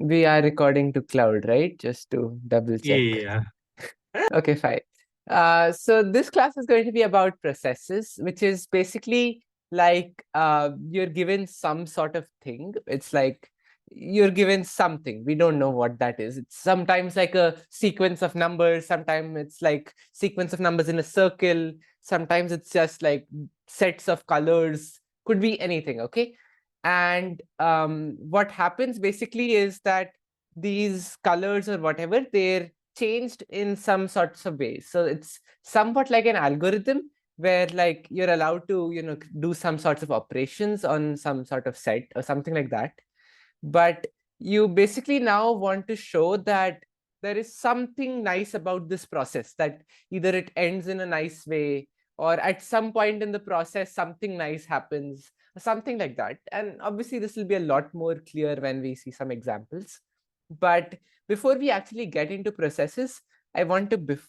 We are recording to cloud, right? Just to double check. Yeah. Okay, fine. So this class is going to be about processes, which is basically like you're given some sort of thing. It's like you're given something. We don't know what that is. It's sometimes like a sequence of numbers. Sometimes it's like sequence of numbers in a circle. Sometimes it's just like sets of colors. Could be anything, okay? And what happens basically is that these colors or whatever, they're changed in some sorts of ways. So it's somewhat like an algorithm where like you're allowed to, do some sorts of operations on some sort of set or something like that. But you basically now want to show that there is something nice about this process, that either it ends in a nice way or at some point in the process something nice happens, something like that. And obviously this will be a lot more clear when we see some examples. But before we actually get into processes, I want to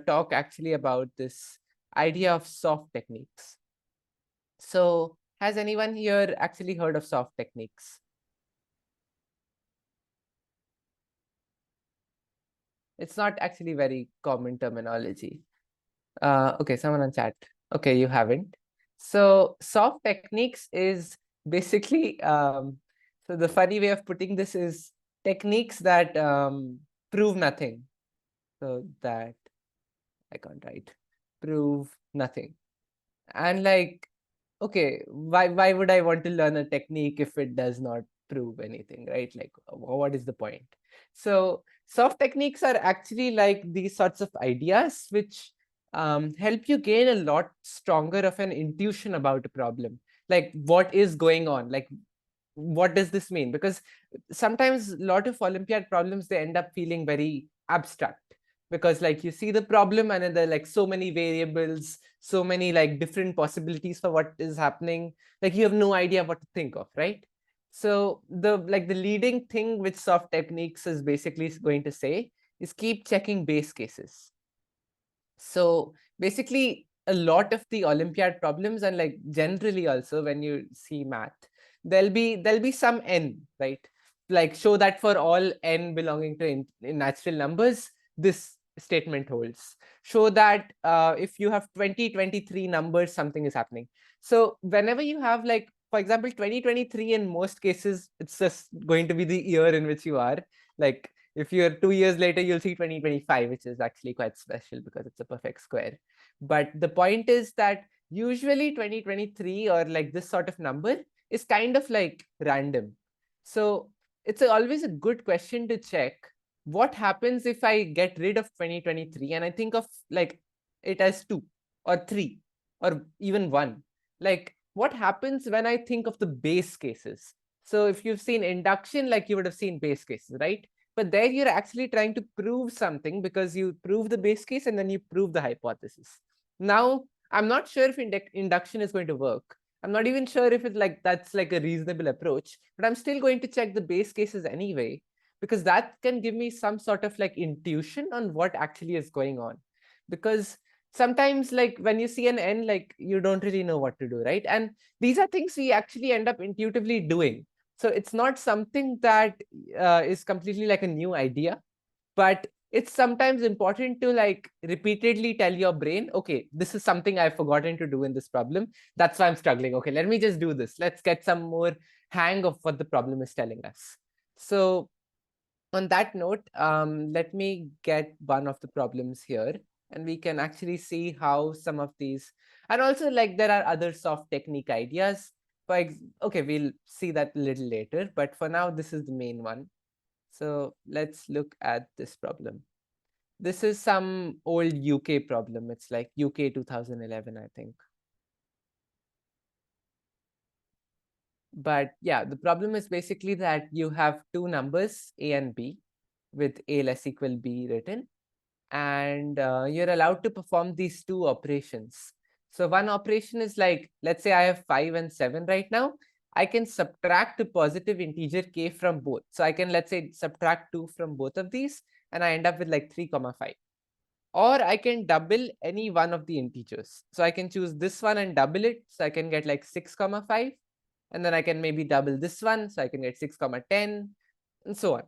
talk actually about this idea of soft techniques. So has anyone here actually heard of soft techniques? It's not actually very common terminology. Okay, someone on chat. Okay, you haven't. So soft techniques is basically, so the funny way of putting this is techniques that prove nothing. So that I can't write. Prove nothing. And like, okay, why would I want to learn a technique if it does not prove anything, right? Like, what is the point? So soft techniques are actually like these sorts of ideas which help you gain a lot stronger of an intuition about a problem, like what is going on, like what does this mean? Because sometimes a lot of Olympiad problems, they end up feeling very abstract, because like you see the problem and then there are like so many variables, so many like different possibilities for what is happening, like you have no idea what to think of, right? So the leading thing which soft techniques is basically going to say is keep checking base cases. So basically a lot of the Olympiad problems, and like generally also when you see math, there'll be some n, right? Like show that for all n belonging to in natural numbers, this statement holds. Show that if you have 2023 numbers, something is happening. So whenever you have, like, for example, 2023, in most cases it's just going to be the year in which you are. Like if you're 2 years later, you'll see 2025, which is actually quite special because it's a perfect square. But the point is that usually 2023 or like this sort of number is kind of like random. So it's always a good question to check what happens if I get rid of 2023 and I think of like it as 2 or 3 or even 1. Like what happens when I think of the base cases? So if you've seen induction, like you would have seen base cases, right? But there you're actually trying to prove something, because you prove the base case and then you prove the hypothesis. Now, I'm not sure if induction is going to work. I'm not even sure if it's like that's like a reasonable approach, but I'm still going to check the base cases anyway, because that can give me some sort of like intuition on what actually is going on. Because sometimes like when you see an n, like you don't really know what to do, right? And these are things we actually end up intuitively doing. So it's not something that is completely like a new idea, but it's sometimes important to like repeatedly tell your brain, okay, this is something I've forgotten to do in this problem. That's why I'm struggling. Okay, let me just do this. Let's get some more hang of what the problem is telling us. So on that note, let me get one of the problems here, and we can actually see how some of these, and also like there are other soft technique ideas. Okay, we'll see that a little later, but for now, this is the main one. So let's look at this problem. This is some old UK problem. It's like UK 2011, I think. But yeah, the problem is basically that you have two numbers, A and B, with A less equal B written, and you're allowed to perform these two operations. So one operation is like, let's say I have 5 and 7 right now. I can subtract a positive integer k from both. So I can, let's say, subtract 2 from both of these, and I end up with like 3, 5. Or I can double any one of the integers. So I can choose this one and double it. So I can get like 6, 5. And then I can maybe double this one. So I can get 6, 10. and so on.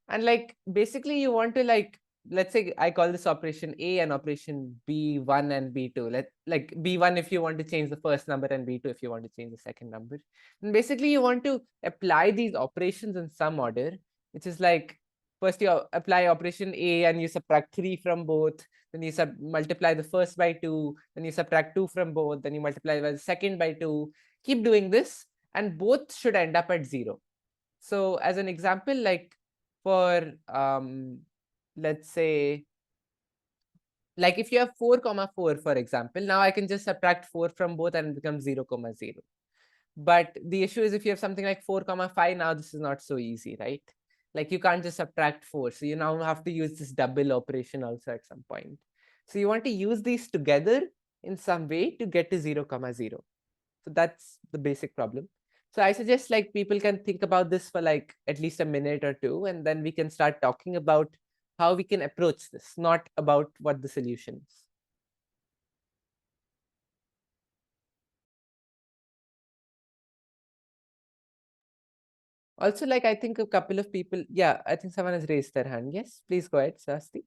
And like basically you want to like, let's say I call this operation A and operation B1 and B2. Like B1 if you want to change the first number and B2 if you want to change the second number. And basically you want to apply these operations in some order, which is like first you apply operation A and you subtract 3 from both, then you multiply the first by 2, then you subtract 2 from both, then you multiply by the second by 2. Keep doing this and both should end up at 0. So as an example, like for let's say, like if you have 4 comma 4, for example, now I can just subtract 4 from both and it becomes 0 comma 0. But the issue is if you have something like 4 comma 5, now this is not so easy, right? Like you can't just subtract 4. So you now have to use this double operation also at some point. So you want to use these together in some way to get to 0 comma 0. So that's the basic problem. So I suggest like people can think about this for like at least a minute or two, and then we can start talking about how we can approach this, not about what the solution is. Also, like I think a couple of people, yeah, I think someone has raised their hand. Yes, please go ahead, Swasti.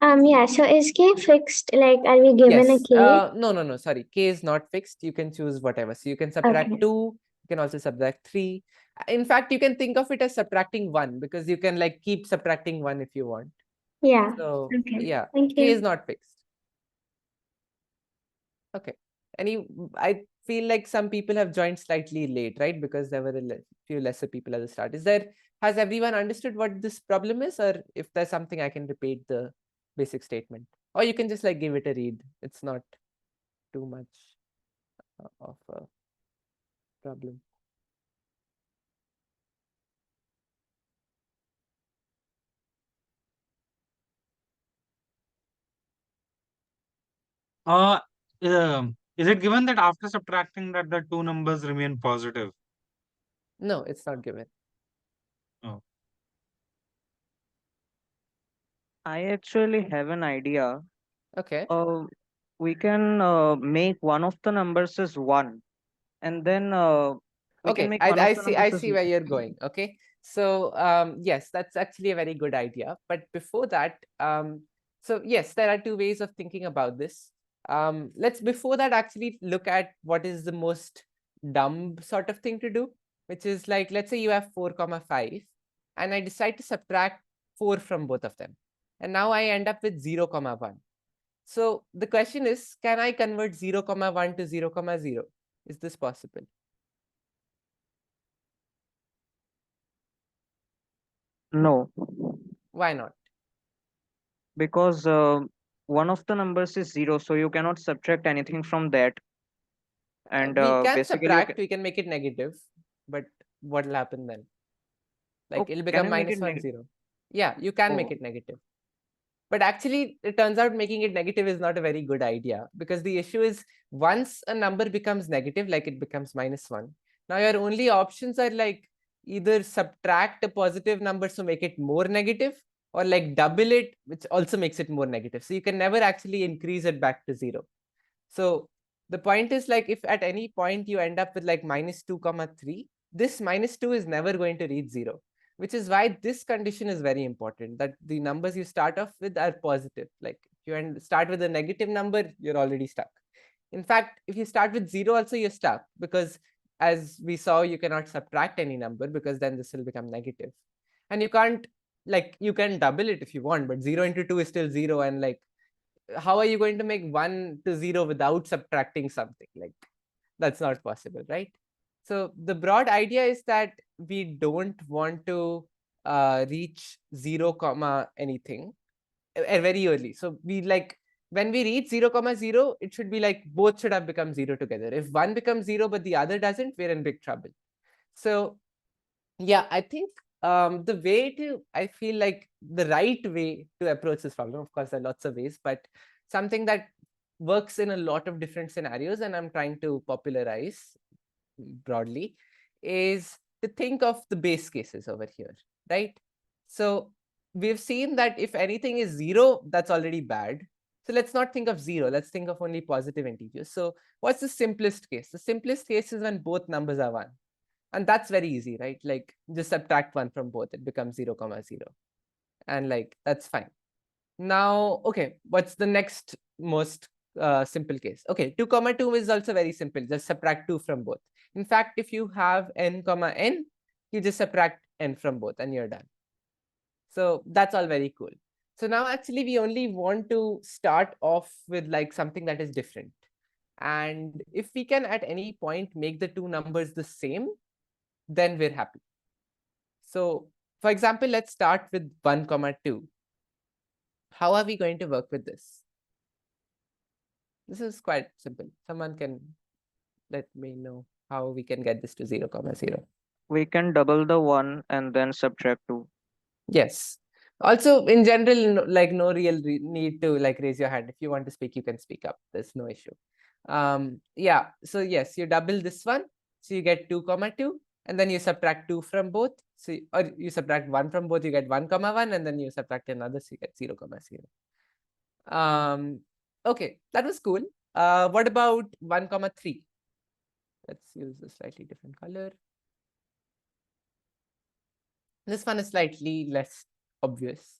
Yeah, so is K fixed? Like, are we given a Yes. K? No. Sorry, K is not fixed. You can choose whatever. So you can subtract Okay. 2. You can also subtract 3. In fact, you can think of it as subtracting 1 because you can like keep subtracting 1 if you want. Yeah. So Okay. yeah, Thank K is you. not fixed. Okay. I feel like some people have joined slightly late, right? Because there were a few lesser people at the start. Has everyone understood what this problem is? Or if there's something I can repeat the basic statement? Or you can just like give it a read. It's not too much of a problem. Uh, is it given that after subtracting that the two numbers remain positive? No, it's not given. Oh. I actually have an idea. Okay. Uh, we can make one of the numbers as 1, and then we can Okay, make I, one of I the see numbers I as see where you're going. Okay. So yes, that's actually a very good idea. But before that, so yes, there are two ways of thinking about this. Let's before that actually look at what is the most dumb sort of thing to do, which is like let's say you have 4 comma 5 and I decide to subtract 4 from both of them. And now I end up with 0 comma 1. So the question is, can I convert 0 comma 1 to 0 comma 0? Is this possible? No, Why not? because one of the numbers is 0, so you cannot subtract anything from that. And We can basically, subtract, we can make it negative, but what will happen then? Like oh, it'll can become you make it -1, negative? 0. Yeah, you can make Oh, it negative. But actually, it turns out making it negative is not a very good idea because the issue is once a number becomes negative, like it becomes -1, now your only options are like either subtract a positive number so make it more negative, or like double it, which also makes it more negative. So you can never actually increase it back to 0. So the point is like if at any point you end up with like -2 comma 3, this -2 is never going to reach 0, which is why this condition is very important, that the numbers you start off with are positive. Like if you start with a negative number, you're already stuck. In fact, if you start with 0 also, you're stuck because as we saw, you cannot subtract any number because then this will become negative. And you can't, like you can double it if you want, but 0 into 2 is still 0, and like how are you going to make 1 to 0 without subtracting something? Like that's not possible, right? So the broad idea is that we don't want to reach 0 comma anything very early. So we like when we reach 0 comma 0, it should be like both should have become 0 together. If one becomes 0 but the other doesn't, we're in big trouble. So yeah, I think the way to, I feel like the right way to approach this problem, of course, there are lots of ways, but something that works in a lot of different scenarios and I'm trying to popularize broadly is to think of the base cases over here, right? So we've seen that if anything is 0, that's already bad. So let's not think of 0, let's think of only positive integers. So what's the simplest case? The simplest case is when both numbers are 1. And that's very easy, right? Like just subtract 1 from both, it becomes 0, 0. And like that's fine. Now, okay, what's the next most simple case? Okay, 2, 2 is also very simple. Just subtract 2 from both. In fact, if you have n, n, you just subtract n from both and you're done. So that's all very cool. So now actually we only want to start off with like something that is different. And if we can at any point make the two numbers the same, then we're happy. So for example, let's start with 1, 2. How are we going to work with this? This is quite simple. Someone can let me know how we can get this to 0, 0. We can double the 1 and then subtract 2. Yes. Also, in general, like no real need to like raise your hand. If you want to speak, you can speak up. There's no issue. Yeah. So yes, you double this one. So you get 2, 2, and then you subtract 2 from both. So or you subtract 1 from both, you get 1, 1, and then you subtract another, so you get 0, 0. Okay, that was cool. What about 1, 3? Let's use a slightly different color. This one is slightly less obvious.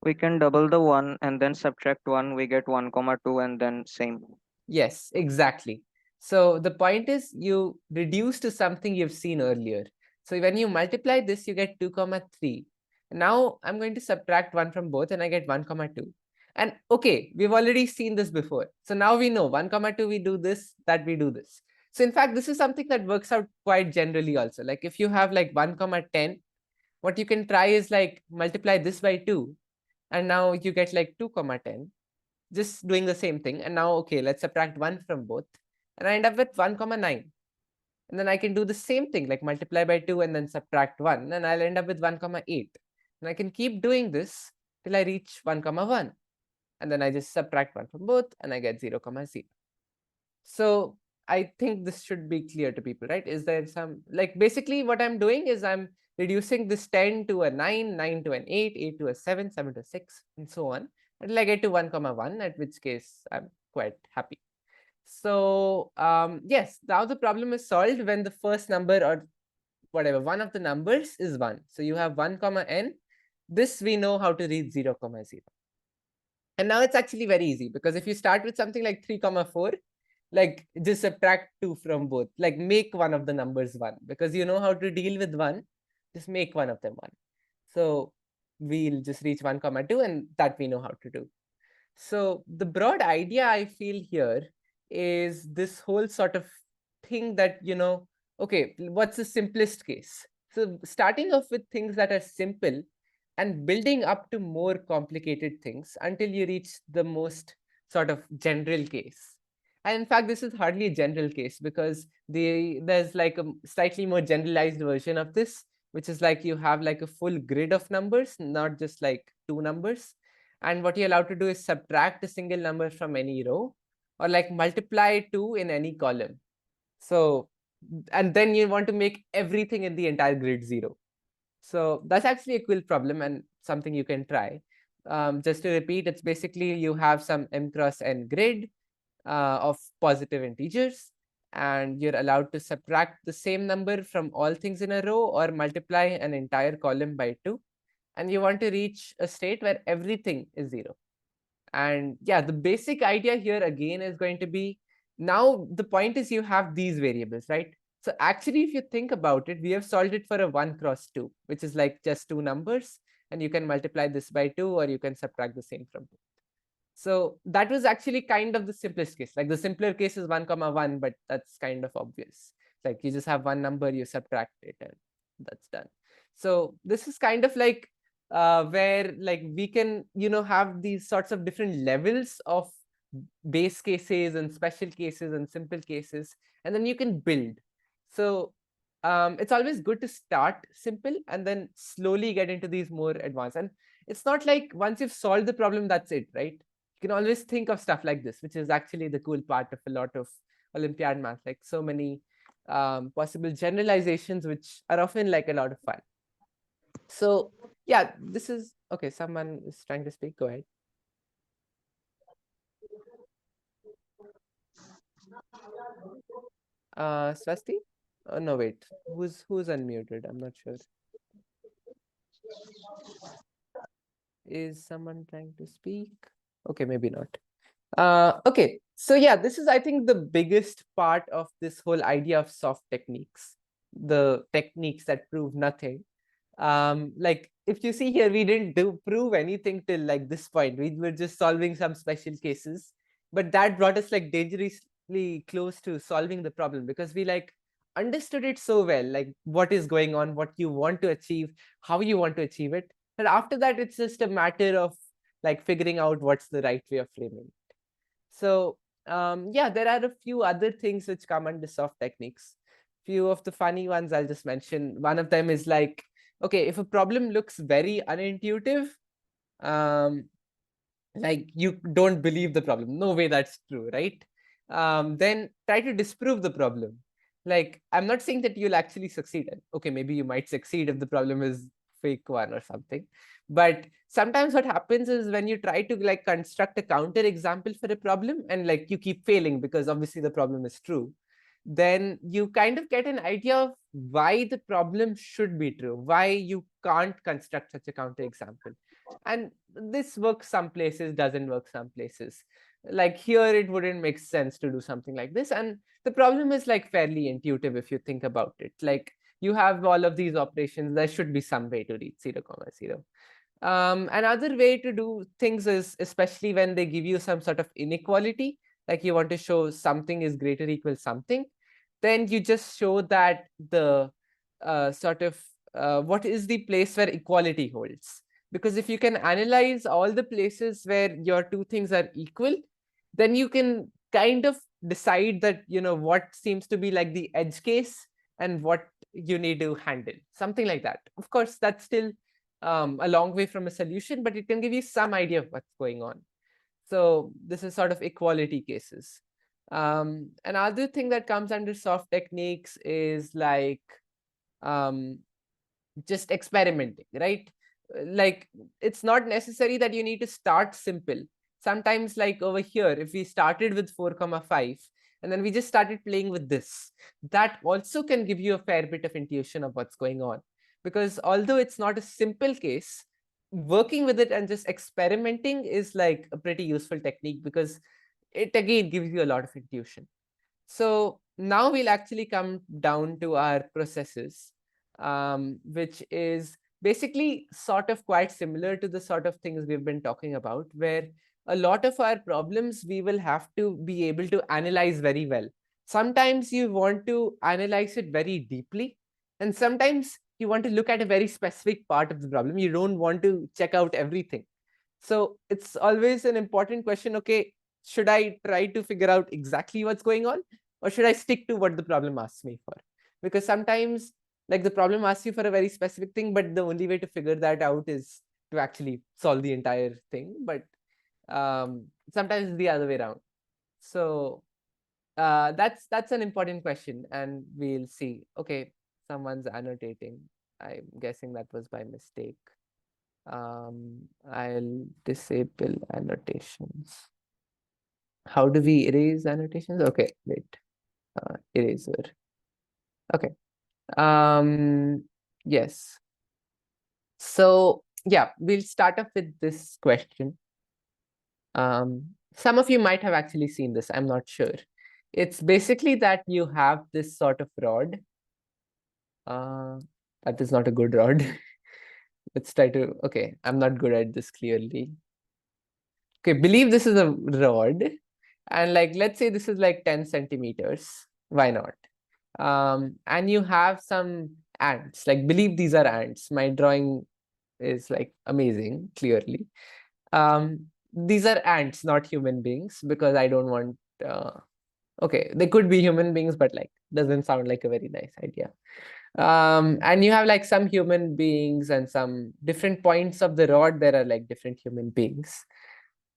We can double the 1 and then subtract 1. We get 1, 2 and then same. Yes, exactly. So the point is you reduce to something you've seen earlier. So when you multiply this, you get 2, 3. Now I'm going to subtract 1 from both and I get 1, 2. And okay, we've already seen this before. So now we know 1, 2, we do this, that we do this. So in fact, this is something that works out quite generally also. Like if you have like 1, 10, what you can try is like multiply this by 2. And now you get like 2, 10. Just doing the same thing. And now, okay, let's subtract 1 from both. And I end up with 1, 9. And then I can do the same thing, like multiply by 2 and then subtract 1. And I'll end up with 1, 8. And I can keep doing this till I reach 1, 1. And then I just subtract 1 from both and I get 0, 0. So I think this should be clear to people, right? Is there some, like basically what I'm doing is I'm reducing this 10 to a 9, 9 to an 8, 8 to a 7, 7 to 6, and so on, until I get to 1, 1, at which case I'm quite happy. So yes, now the problem is solved when the first number or whatever, one of the numbers is 1. So you have 1, n. This we know how to read 0, 0. And now it's actually very easy because if you start with something like 3, 4, like just subtract 2 from both, like make one of the numbers 1 because you know how to deal with 1, just make one of them 1. So we'll just reach 1, 2 and that we know how to do. So the broad idea I feel here is this whole sort of thing that, you know, okay, what's the simplest case? So starting off with things that are simple and building up to more complicated things until you reach the most sort of general case. And in fact, this is hardly a general case because there's like a slightly more generalized version of this, which is like you have like a full grid of numbers, not just like two numbers. And what you're allowed to do is subtract a single number from any row or like multiply 2 in any column. So, and then you want to make everything in the entire grid 0. So that's actually a cool problem and something you can try. Just to repeat, it's basically you have some m cross n grid of positive integers, and you're allowed to subtract the same number from all things in a row or multiply an entire column by 2. And you want to reach a state where everything is 0. And yeah, the basic idea here again is going to be, now the point is you have these variables, right? So actually, if you think about it, we have solved it for a 1 cross 2, which is like just two numbers, and you can multiply this by 2 or you can subtract the same from both. So that was actually kind of the simplest case. Like the simpler case is 1, 1, but that's kind of obvious. Like you just have one number, you subtract it, and that's done. So this is kind of like where like we can, you know, have these sorts of different levels of base cases and special cases and simple cases, and then you can build. So it's always good to start simple and then slowly get into these more advanced. And it's not like once you've solved the problem, that's it, right? You can always think of stuff like this, which is actually the cool part of a lot of Olympiad math, like so many possible generalizations, which are often like a lot of fun. So yeah, this is okay. Someone is trying to speak. Go ahead. Swasti? Oh, no, wait. Who's unmuted? I'm not sure. Is someone trying to speak? Okay, maybe not. Okay, so yeah, this is, I think, the biggest part of this whole idea of soft techniques, the techniques that prove nothing. Like if you see here, we didn't prove anything till like this point. We were just solving some special cases, but that brought us like dangerously close to solving the problem because we like understood it so well, like what is going on, what you want to achieve, how you want to achieve it. And after that, it's just a matter of like figuring out what's the right way of framing it. So yeah, there are a few other things which come under soft techniques. Few of the funny ones I'll just mention. One of them is like, okay, if a problem looks very unintuitive, um, like you don't believe the problem, no way that's true, right? Then try to disprove the problem. Like, I'm not saying that you'll actually succeed. Okay, maybe you might succeed if the problem is fake one or something, but sometimes what happens is when you try to like construct a counter example for a problem and like you keep failing because obviously the problem is true, then you kind of get an idea of why the problem should be true, why you can't construct such a counter example. And this works some places, doesn't work some places. Like here, it wouldn't make sense to do something like this. And the problem is like fairly intuitive if you think about it. Like you have all of these operations, there should be some way to reach 0, 0. Another way to do things is, especially when they give you some sort of inequality, like you want to show something is greater equal something, then you just show that the what is the place where equality holds. Because if you can analyze all the places where your two things are equal, then you can kind of decide that, you know, what seems to be like the edge case and what you need to handle, something like that. Of course, that's still a long way from a solution, but it can give you some idea of what's going on. So this is sort of equality cases. Another thing that comes under soft techniques is like just experimenting, right? Like it's not necessary that you need to start simple. Sometimes like over here, if we started with 4,5 and then we just started playing with this, that also can give you a fair bit of intuition of what's going on. Because although it's not a simple case, working with it and just experimenting is like a pretty useful technique because it again gives you a lot of intuition. So now we'll actually come down to our processes, which is basically sort of quite similar to the sort of things we've been talking about, where a lot of our problems we will have to be able to analyze very well. Sometimes you want to analyze it very deeply, and sometimes you want to look at a very specific part of the problem. You don't want to check out everything. So it's always an important question. Okay, should I try to figure out exactly what's going on, or should I stick to what the problem asks me for? Because sometimes like the problem asks you for a very specific thing, but the only way to figure that out is to actually solve the entire thing. But sometimes it's the other way around. So that's an important question, and we'll see. Okay, someone's annotating. I'm guessing that was by mistake. I'll disable annotations. How do we erase annotations? Okay, wait. Eraser. Okay. Yes. So yeah, we'll start off with this question. Some of you might have actually seen this, I'm not sure. It's basically that you have this sort of rod. That is not a good rod. Let's try to, okay, I'm not good at this clearly. Okay, believe this is a rod. And like, let's say this is like 10 centimeters. Why not? And you have some ants, like believe these are ants. My drawing is like amazing, clearly. These are ants, not human beings, because I don't want, okay, they could be human beings, but like, doesn't sound like a very nice idea. And you have like some human beings and some different points of the rod, there are like different human beings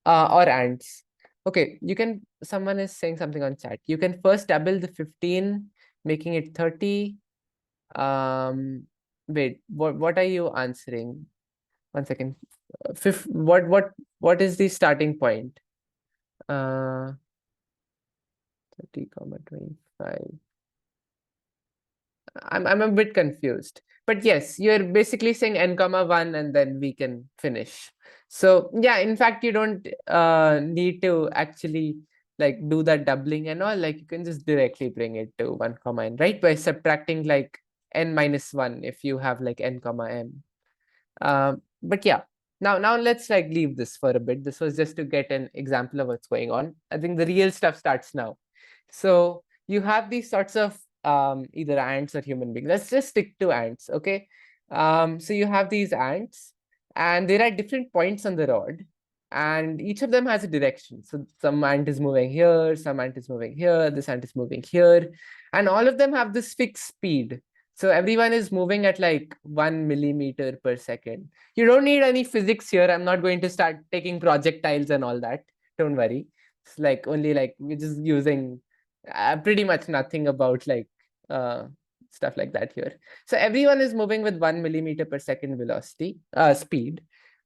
or ants. Okay, you can, someone is saying something on chat. You can first double the 15, making it 30. Wait, what are you answering? 1 second. What is the starting point? 30, 25. I'm a bit confused. But yes, you're basically saying n comma 1 and then we can finish. So yeah, in fact, you don't need to actually like do that doubling and all. Like you can just directly bring it to 1 comma n, right? By subtracting like n minus 1 if you have like n comma m. But yeah, now let's like leave this for a bit. This was just to get an example of what's going on. I think the real stuff starts now. So you have these sorts of either ants or human beings. Let's just stick to ants, okay? So you have these ants, and they're at different points on the rod, and each of them has a direction. So some ant is moving here, some ant is moving here, this ant is moving here, and all of them have this fixed speed. So everyone is moving at like 1 millimeter per second. You don't need any physics here. I'm not going to start taking projectiles and all that. Don't worry. It's like only like we're just using pretty much nothing about like stuff like that here. So everyone is moving with 1 millimeter per second velocity, speed.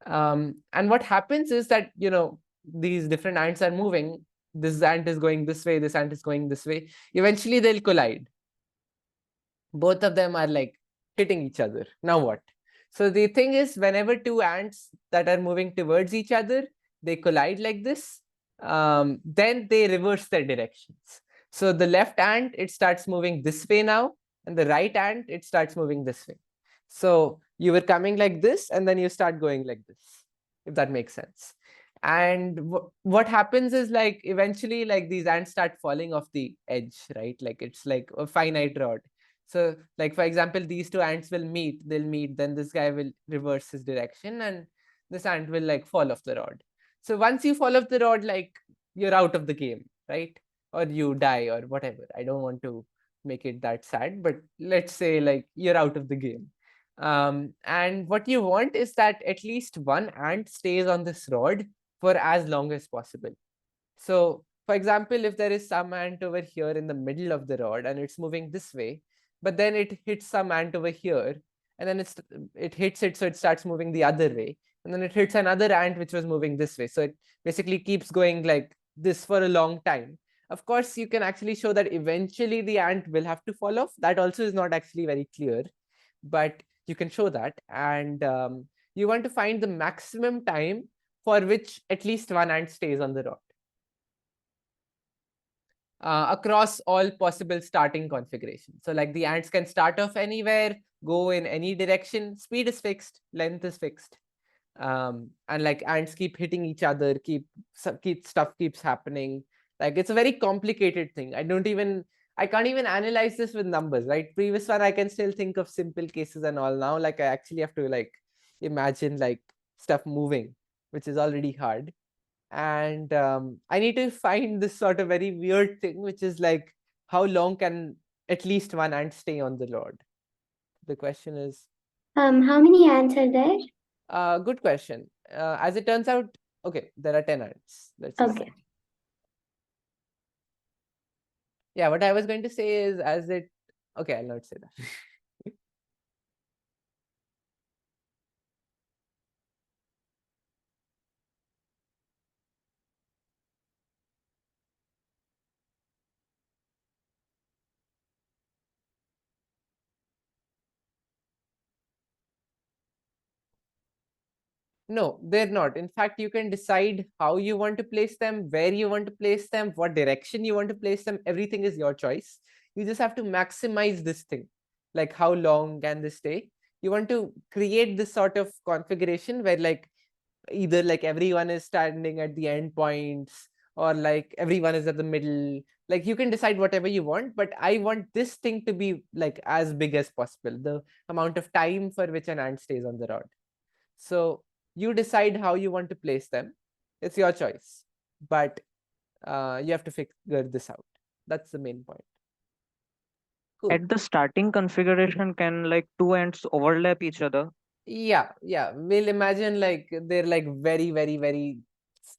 And what happens is that, you know, these different ants are moving. This ant is going this way, this ant is going this way. Eventually they'll collide. Both of them are like hitting each other. Now what? So the thing is, whenever two ants that are moving towards each other, they collide like this, then they reverse their directions. So the left ant, it starts moving this way now, and the right ant, it starts moving this way. So you were coming like this, and then you start going like this, if that makes sense. And what happens is like eventually like these ants start falling off the edge, right? Like it's like a finite rod. So like, for example, these two ants will meet, they'll meet, then this guy will reverse his direction and this ant will like fall off the rod. So once you fall off the rod, like you're out of the game, right? Or you die or whatever. I don't want to make it that sad, but let's say like you're out of the game. And what you want is that at least one ant stays on this rod for as long as possible. So for example, if there is some ant over here in the middle of the rod and it's moving this way, but then it hits some ant over here, and then it hits it, so it starts moving the other way, and then it hits another ant which was moving this way. So it basically keeps going like this for a long time. Of course, you can actually show that eventually the ant will have to fall off. That also is not actually very clear, but you can show that. And you want to find the maximum time for which at least one ant stays on the rod. Across all possible starting configurations. So like the ants can start off anywhere, go in any direction, speed is fixed, length is fixed. And like ants keep hitting each other, stuff keeps happening. Like it's a very complicated thing. I can't even analyze this with numbers, right? Previous one, I can still think of simple cases and all. Now, like I actually have to like imagine like stuff moving, which is already hard. And I need to find this sort of very weird thing, which is like, how long can at least one ant stay on the rod? The question is, How many ants are there? good question. As it turns out, okay, there are 10 ants. Let's just Okay. say. Yeah, what I was going to say is okay, I'll not say that. No, they're not. In fact, you can decide how you want to place them, where you want to place them, what direction you want to place them. Everything is your choice. You just have to maximize this thing. Like how long can this stay? You want to create this sort of configuration where like either like everyone is standing at the end points or like everyone is at the middle. Like you can decide whatever you want, but I want this thing to be like as big as possible, the amount of time for which an ant stays on the rod. So you decide how you want to place them. It's your choice, but you have to figure this out. That's the main point. Cool. At the starting configuration, can like two ants overlap each other? Yeah. We'll imagine like they're like very, very, very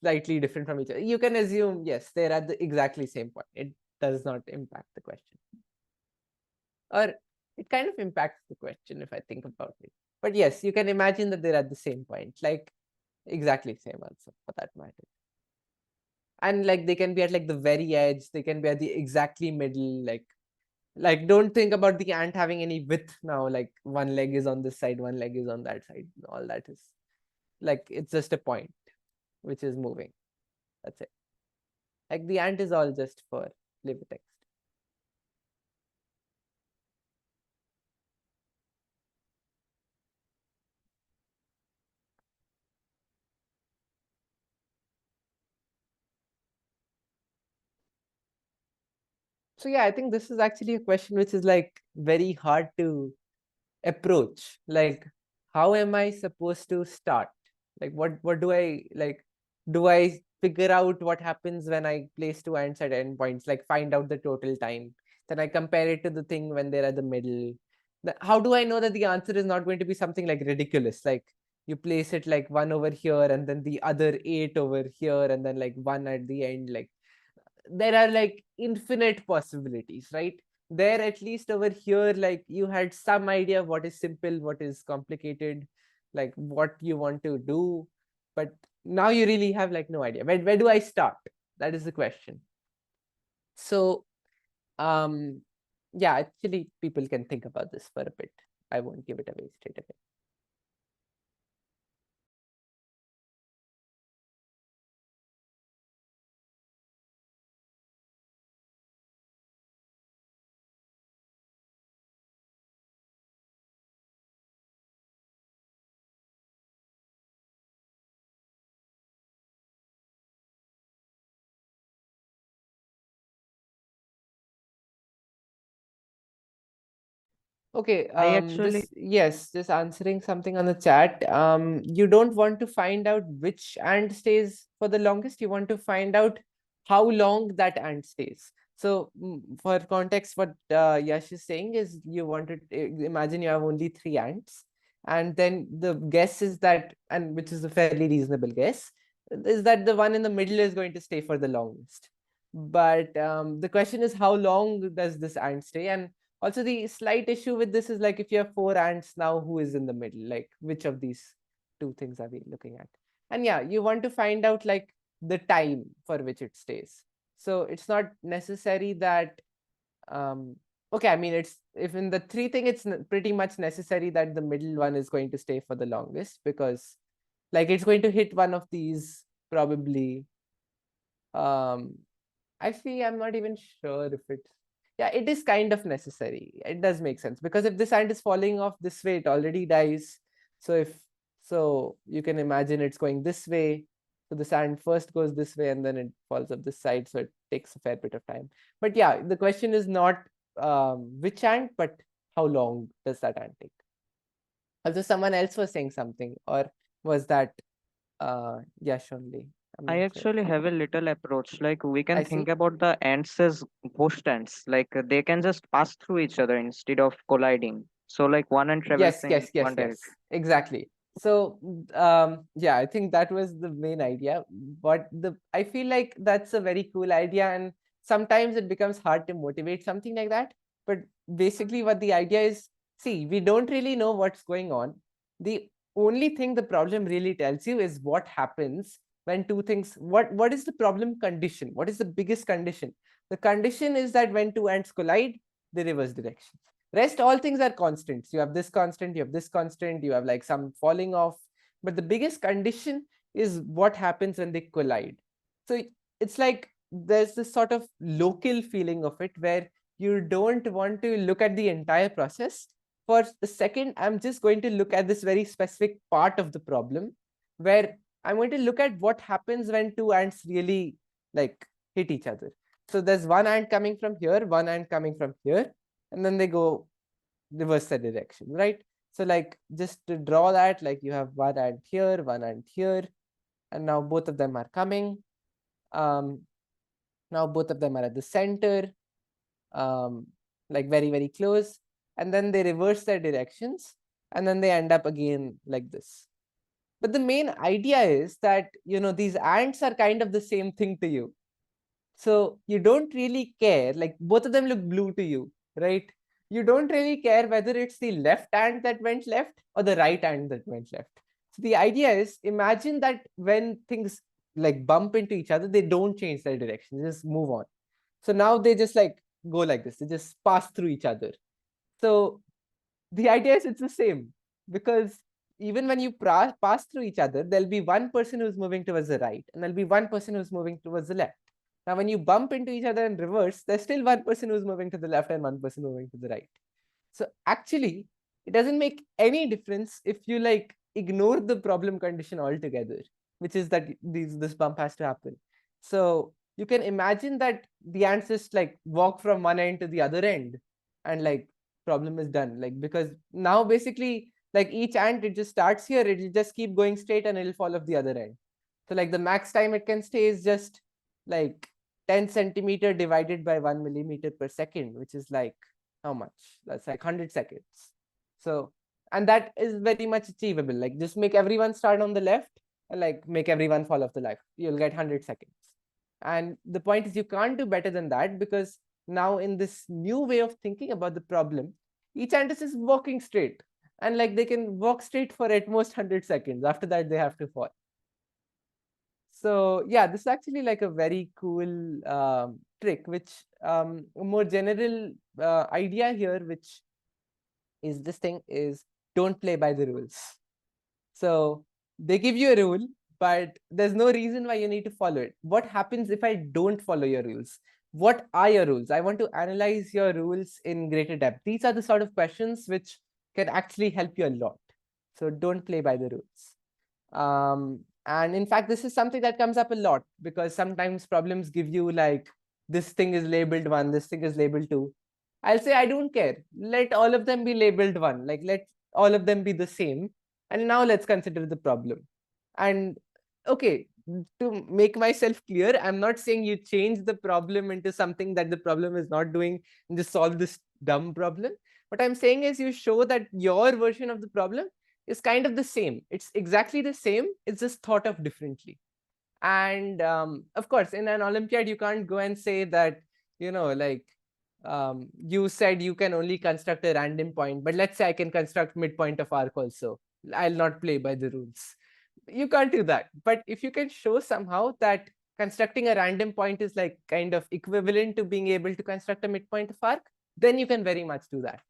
slightly different from each other. You can assume, yes, they're at the exactly same point. It does not impact the question. Or it kind of impacts the question if I think about it. But yes, you can imagine that they're at the same point, like exactly same answer for that matter. And like they can be at like the very edge, they can be at the exactly middle, like Like, don't think about the ant having any width now, like one leg is on this side, one leg is on that side. All that is like, it's just a point which is moving. That's it. Like the ant is all just for flavor text. So yeah, I think this is actually a question which is like very hard to approach. Like, how am I supposed to start? Like, what do I like? Do I figure out what happens when I place two ants at endpoints? Like, find out the total time. Then I compare it to the thing when they're at the middle. How do I know that the answer is not going to be something like ridiculous? Like, you place it like one over here and then the other 8 over here and then like one at the end. Like, there are like infinite possibilities, right? There, at least over here, like you had some idea of what is simple, what is complicated, like what you want to do, but now you really have like no idea. Where do I start? That is the question. So yeah, actually people can think about this for a bit. I won't give it away straight away. Okay, just answering something on the chat. You don't want to find out which ant stays for the longest. You want to find out how long that ant stays. So for context, what Yash is saying is you want to imagine you have only 3 ants, and then the guess is that, and which is a fairly reasonable guess, is that the one in the middle is going to stay for the longest. But the question is, how long does this ant stay? And also, the slight issue with this is like, if you have 4 ants now, who is in the middle? Like, which of these two things are we looking at? And yeah, you want to find out like the time for which it stays. So it's not necessary that, okay, I mean, it's, if in the 3 thing, it's pretty much necessary that the middle one is going to stay for the longest, because like it's going to hit one of these probably. Actually, I'm not even sure if it's, yeah, it is kind of necessary. It does make sense, because if this ant is falling off this way, it already dies. So you can imagine it's going this way. So the ant first goes this way and then it falls up this side. So it takes a fair bit of time. But yeah, the question is not which ant, but how long does that ant take? Also, someone else was saying something, or was that Yash only? I'm I not sure. actually have a little approach. Like we can I think see. about the ants as ghost ants. Like they can just pass through each other instead of colliding. So like one ant travels in one direction. Exactly. So yeah, I think that was the main idea. But I feel like that's a very cool idea, and sometimes it becomes hard to motivate something like that. But basically what the idea is, see, we don't really know what's going on. The only thing the problem really tells you is what happens when two things, what is the problem condition? What is the biggest condition? The condition is that when two ants collide, they reverse directions. Rest all things are constants. You have this constant, you have this constant, you have like some falling off. But the biggest condition is what happens when they collide. So it's like there's this sort of local feeling of it where you don't want to look at the entire process. For a second, I'm just going to look at this very specific part of the problem where I'm going to look at what happens when two ants really like hit each other. So there's one ant coming from here, one ant coming from here, and then they go reverse the direction, right? So like, just to draw that, like you have one ant here, one ant here, and now both of them are coming. Now both of them are at the center, like very, very close, and then they reverse their directions, and then they end up again like this. But the main idea is that, these ants are kind of the same thing to you. So you don't really care, like both of them look blue to you, right? You don't really care whether it's the left ant that went left or the right ant that went left. So the idea is, imagine that when things like bump into each other, they don't change their direction, they just move on. So now they just like go like this. They just pass through each other. So the idea is it's the same, because even when you pass through each other, there'll be one person who's moving towards the right, and there'll be one person who's moving towards the left. Now, when you bump into each other in reverse, there's still one person who's moving to the left and one person moving to the right. So actually, it doesn't make any difference if you like ignore the problem condition altogether, which is that this bump has to happen. So you can imagine that the ants just like walk from one end to the other end, and like problem is done. Like, because now basically like each ant, it just starts here, it'll just keep going straight and it'll fall off the other end. So like the max time it can stay is just like 10 centimeter divided by 1 millimeter per second, which is like how much? That's like 100 seconds. So, and that is very much achievable. Like, just make everyone start on the left and like make everyone fall off the left. You'll get 100 seconds. And the point is, you can't do better than that, because now in this new way of thinking about the problem, each ant is walking straight, and like they can walk straight for at most 100 seconds. After that, they have to fall. So yeah, this is actually like a very cool trick, which a more general idea here, which is this thing is, don't play by the rules. So they give you a rule, but there's no reason why you need to follow it. What happens if I don't follow your rules? What are your rules? I want to analyze your rules in greater depth. These are the sort of questions which can actually help you a lot. So don't play by the rules. And in fact, this is something that comes up a lot, because sometimes problems give you like, this thing is labeled 1, this thing is labeled 2. I'll say, I don't care. Let all of them be labeled 1. Like, let all of them be the same. And now let's consider the problem. And okay, to make myself clear, I'm not saying you change the problem into something that the problem is not doing and just solve this dumb problem. What I'm saying is, you show that your version of the problem is kind of the same. It's exactly the same. It's just thought of differently. And of course, in an Olympiad, you can't go and say that, like, you said you can only construct a random point, but let's say I can construct midpoint of arc also. I'll not play by the rules. You can't do that. But if you can show somehow that constructing a random point is like kind of equivalent to being able to construct a midpoint of arc, then you can very much do that.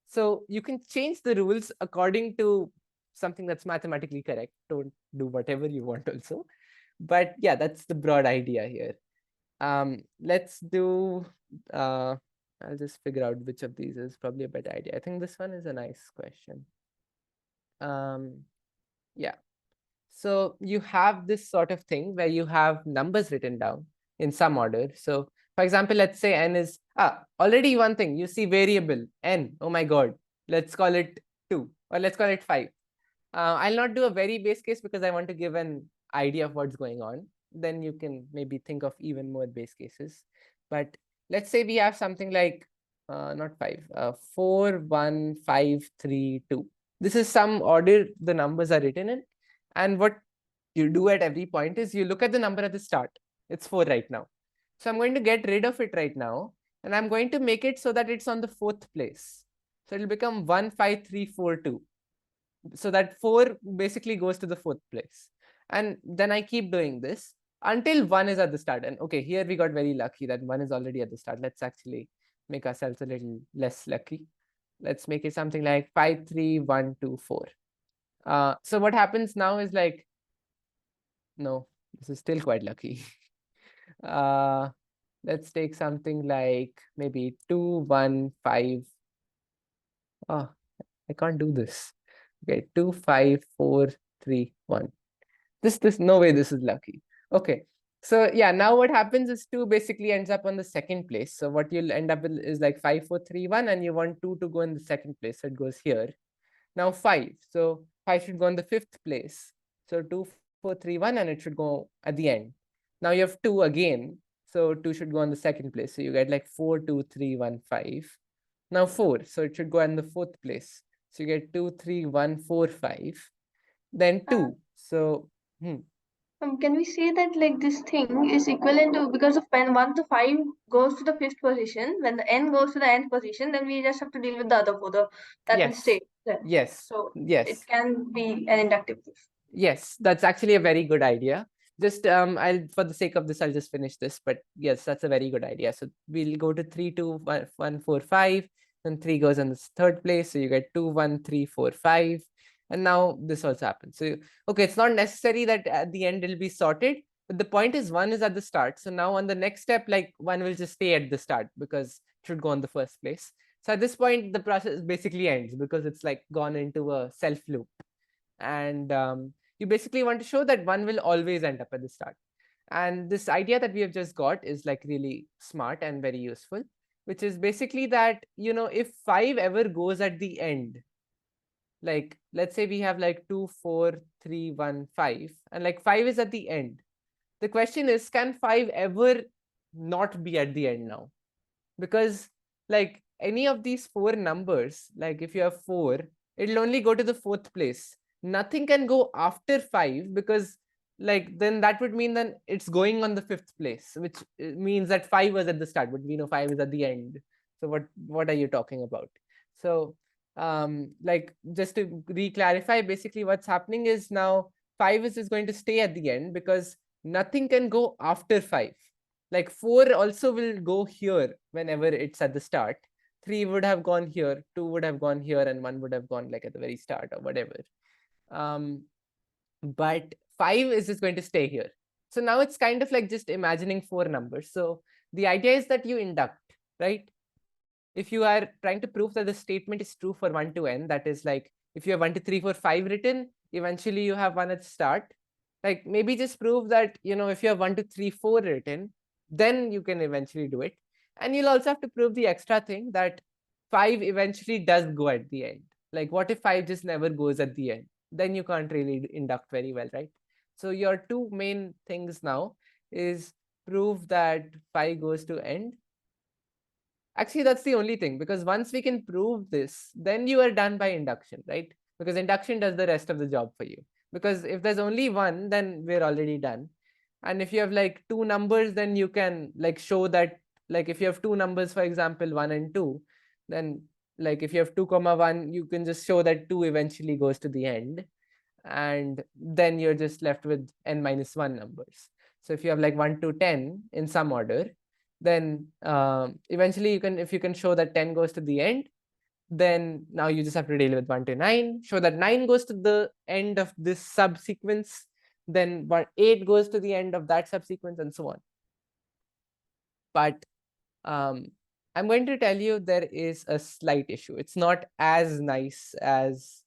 So you can change the rules according to something that's mathematically correct. Don't do whatever you want also. But yeah, that's the broad idea here. Let's do, I'll just figure out which of these is probably a better idea. I think this one is a nice question. Yeah. So you have this sort of thing where you have numbers written down in some order. So for example, let's say n is, already one thing, you see variable n, oh my God, let's call it 2, or let's call it 5. I'll not do a very base case because I want to give an idea of what's going on. Then you can maybe think of even more base cases. But let's say we have something like, not 5, 4, 1, 5, 3, 2. This is some order the numbers are written in. And what you do at every point is you look at the number at the start. It's 4 right now. So I'm going to get rid of it right now. And I'm going to make it so that it's on the 4th place. So it'll become 1, 5, 3, 4, 2. So that 4 basically goes to the 4th place. And then I keep doing this until 1 is at the start. And okay, here we got very lucky that 1 is already at the start. Let's actually make ourselves a little less lucky. Let's make it something like 5, 3, 1, 2, 4. So what happens now is like, no, this is still quite lucky. Let's take something like maybe 2, 1, 5. Oh, I can't do this. Okay, 2, 5, 4, 3, 1. This no way this is lucky. Okay, so yeah, now what happens is 2 basically ends up on the 2nd place. So what you'll end up with is like 5, 4, 3, 1, and you want 2 to go in the 2nd place. So it goes here. Now 5. So 5 should go in the 5th place. So 2, 4, 3, 1, and it should go at the end. Now you have 2 again. So 2 should go in the 2nd place. So you get like 4, 2, 3, 1, 5. Now 4. So it should go in the 4th place. So you get 2, 3, 1, 4, 5. Then 2. So Can we say that like this thing is equivalent to, because of when 1 to 5 goes to the 5th position, when the n goes to the nth position, then we just have to deal with the other 4, that will yes. stay there. Yes. So yes. it can be an inductive proof. Yes, that's actually a very good idea. just I'll, for the sake of this, I'll just finish this. But yes, that's a very good idea. So we'll go to 3, 2, 1, 1, 4, 5. Then 3 goes in this third place. So you get 2, 1, 3, 4, 5. And now this also happens. So okay, it's not necessary that at the end it'll be sorted, but the point is 1 is at the start. So now on the next step, like 1 will just stay at the start because it should go on the first place. So at this point, the process basically ends because it's like gone into a self loop. And you basically want to show that 1 will always end up at the start. And this idea that we have just got is like really smart and very useful, which is basically that, you know, if 5 ever goes at the end, like let's say we have like 2, 4, 3, 1, 5, and like 5 is at the end. The question is, can 5 ever not be at the end now? Because like any of these 4 numbers, like if you have 4, it'll only go to the 4th place. Nothing can go after 5 because like then that would mean that it's going on the 5th place, which means that 5 was at the start, but we know 5 is at the end. So what are you talking about? So like just to re-clarify, basically what's happening is now 5 is just going to stay at the end because nothing can go after 5. Like 4 also will go here whenever it's at the start. 3 would have gone here, 2 would have gone here, and 1 would have gone like at the very start or whatever. But 5 is just going to stay here. So now it's kind of like just imagining 4 numbers. So the idea is that you induct, right? If you are trying to prove that the statement is true for 1 to n, that is like if you have 1, 2, 3, 4, 5 written, eventually you have 1 at the start. Like maybe just prove that, you know, if you have 1, 2, 3, 4 written, then you can eventually do it. And you'll also have to prove the extra thing that 5 eventually does go at the end. Like what if 5 just never goes at the end? Then you can't really induct very well, right? So your 2 main things now is prove that 5 goes to end. Actually, that's the only thing, because once we can prove this, then you are done by induction, right? Because induction does the rest of the job for you. Because if there's only 1, then we're already done. And if you have like 2 numbers, then you can like show that, like if you have 2 numbers, for example, 1 and 2, then like if you have 2, 1, you can just show that 2 eventually goes to the end. And then you're just left with n minus 1 numbers. So if you have like 1 to 10 in some order, then eventually you can, if you can show that 10 goes to the end, then now you just have to deal with 1 to 9, show that 9 goes to the end of this subsequence, then 8 goes to the end of that subsequence, and so on. But I'm going to tell you there is a slight issue. It's not as nice as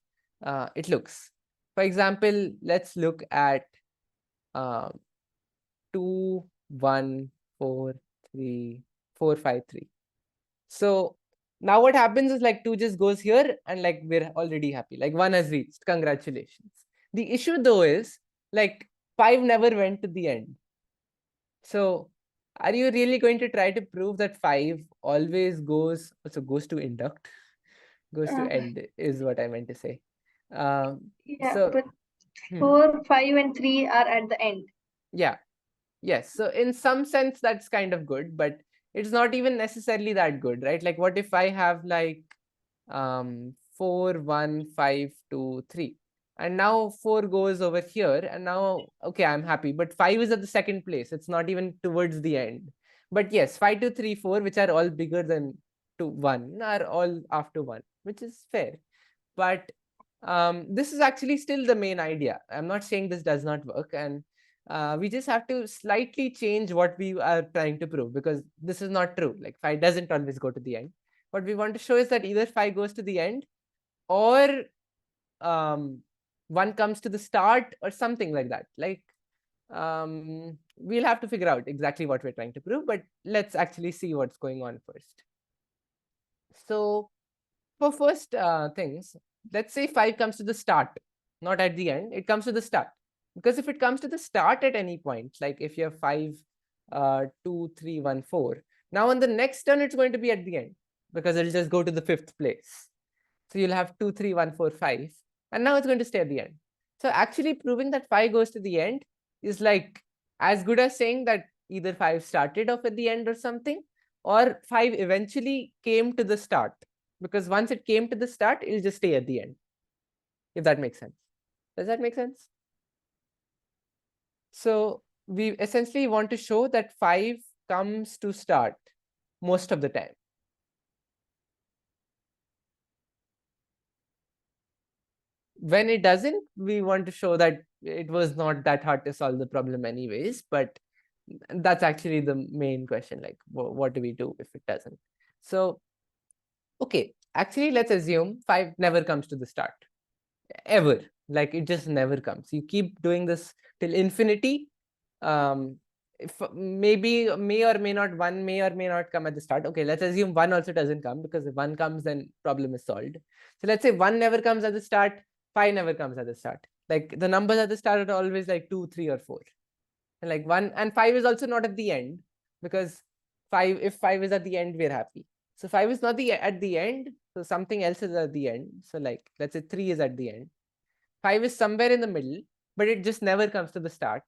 it looks. For example, let's look at 2, 1, 4, 3, 4, 5, 3. So now what happens is like 2 just goes here and like we're already happy. Like 1 has reached. Congratulations. The issue though is like 5 never went to the end. So are you really going to try to prove that 5 always goes to induct? Goes to end is what I meant to say. Yeah, so, but 4, 5, and 3 are at the end. Yeah. Yes. So in some sense, that's kind of good, but it's not even necessarily that good, right? Like what if I have like 4, 1, 5, 2, 3. And now 4 goes over here, and now, okay, I'm happy. But 5 is at the second place. It's not even towards the end. But yes, 5, 2, 3, 4, which are all bigger than 1, are all after 1, which is fair. But this is actually still the main idea. I'm not saying this does not work. And we just have to slightly change what we are trying to prove, because this is not true. Like 5 doesn't always go to the end. What we want to show is that either 5 goes to the end, or 1 comes to the start, or something like that. Like we'll have to figure out exactly what we're trying to prove, but let's actually see what's going on first. So for first things, let's say 5 comes to the start, not at the end. It comes to the start. Because if it comes to the start at any point, like if you have 5, 2, 3, 1, 4, now on the next turn, it's going to be at the end, because it'll just go to the 5th place. So you'll have 2, 3, 1, 4, 5, and now it's going to stay at the end. So actually proving that 5 goes to the end is like as good as saying that either 5 started off at the end or something, or 5 eventually came to the start. Because once it came to the start, it'll just stay at the end. If that makes sense. Does that make sense? So we essentially want to show that 5 comes to start most of the time. When it doesn't, we want to show that it was not that hard to solve the problem anyways, but that's actually the main question, like what do we do if it doesn't? So, okay, actually let's assume 5 never comes to the start, ever. Like it just never comes. You keep doing this till infinity. If maybe may or may not, 1 may or may not come at the start. Okay, let's assume 1 also doesn't come, because if 1 comes, then problem is solved. So let's say 1 never comes at the start, 5 never comes at the start. Like the numbers at the start are always like 2, 3, or 4. And like 1 and 5 is also not at the end, because 5, if 5 is at the end, we're happy. So 5 is not at the end, so something else is at the end. So like let's say 3 is at the end. 5 is somewhere in the middle, but it just never comes to the start.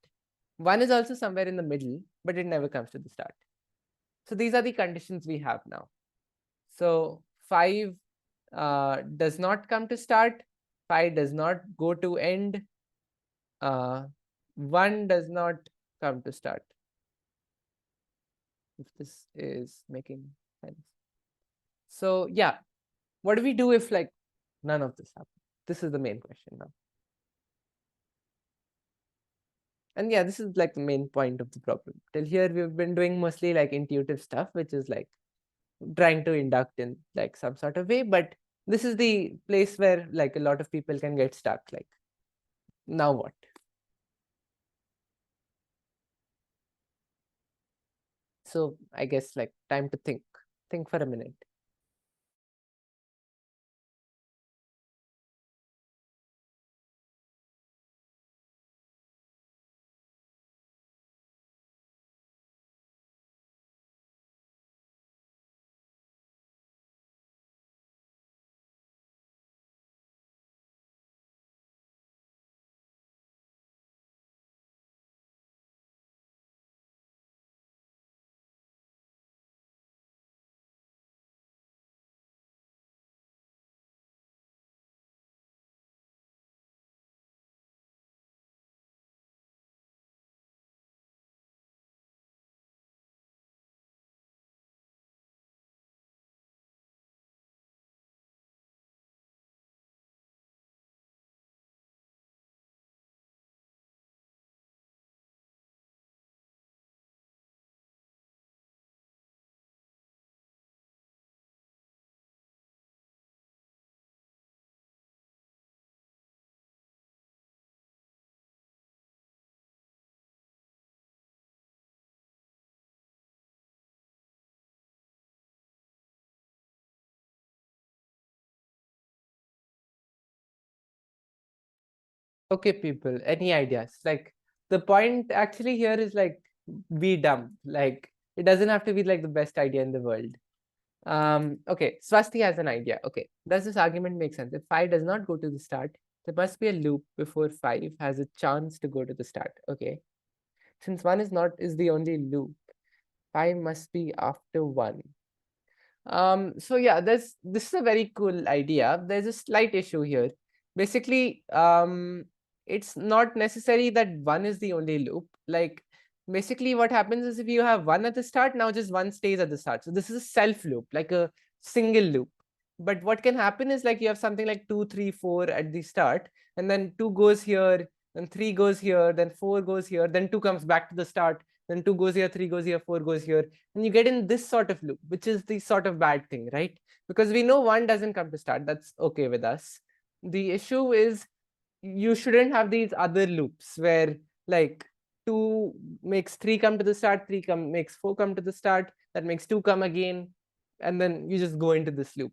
1 is also somewhere in the middle, but it never comes to the start. So these are the conditions we have now. So 5 does not come to start, 5 does not go to end, 1 does not come to start. If this is making sense. So yeah, what do we do if like none of this happens? This is the main question now. And yeah, this is like the main point of the problem. Till here, we've been doing mostly like intuitive stuff, which is like trying to induct in like some sort of way. But this is the place where like a lot of people can get stuck. Like, now what? So I guess like time to think. Think for a minute. Okay, people, any ideas? Like the point actually here is like be dumb. Like it doesn't have to be like the best idea in the world. Okay, Swasti has an idea. Okay, does this argument make sense? If 5 does not go to the start, there must be a loop before 5 has a chance to go to the start. Okay, since 1 is the only loop, 5 must be after 1. So yeah, this is a very cool idea. There's a slight issue here. Basically, it's not necessary that 1 is the only loop. Like basically what happens is if you have 1 at the start, now just 1 stays at the start. So this is a self loop, like a single loop. But what can happen is like you have something like 2, 3, 4 at the start, and then 2 goes here, then 3 goes here, then 4 goes here, then 2 comes back to the start, then 2 goes here, 3 goes here, 4 goes here, and you get in this sort of loop, which is the sort of bad thing, right? Because we know 1 doesn't come to start. That's okay with us. The issue is you shouldn't have these other loops where like 2 makes 3 come to the start, 3 makes 4 come to the start, that makes 2 come again, and then you just go into this loop.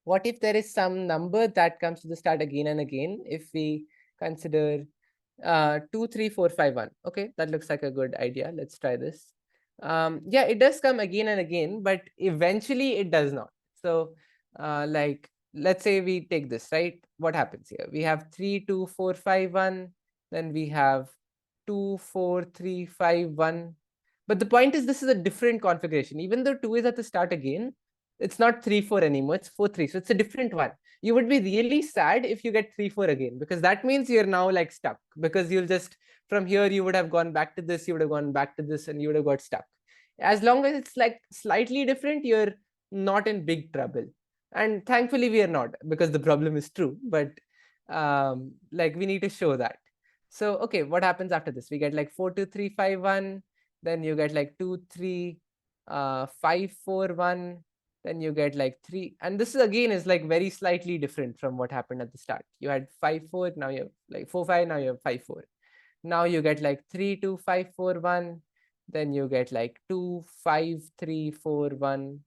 What if there is some number that comes to the start again and again? If we consider 2, 3, 4, 5, 1. Okay, that looks like a good idea. Let's try this. Yeah, it does come again and again, but eventually it does not. So like, let's say we take this, right? What happens here? We have 3, 2, 4, 5, 1. Then we have 2, 4, 3, 5, 1. But the point is this is a different configuration. Even though 2 is at the start again, It's not 3, 4 anymore. It's 4, 3. So it's a different one. You would be really sad if you get 3, 4 again, because that means you're now like stuck, because you'll just, from here, you would have gone back to this, you would have gone back to this, and you would have got stuck. As long as it's like slightly different, you're not in big trouble. And thankfully we are not, because the problem is true, but like we need to show that. So, okay, what happens after this? We get like 4, 2, 3, 5, 1. Then you get like 2, 3, 5, 4, 1. Then you get like 3. And this is again is like very slightly different from what happened at the start. You had 5, 4. Now you have like 4, 5. Now you have 5, 4. Now you get like 3, 2, 5, 4, 1. Then you get like 2, 5, 3, 4, 1.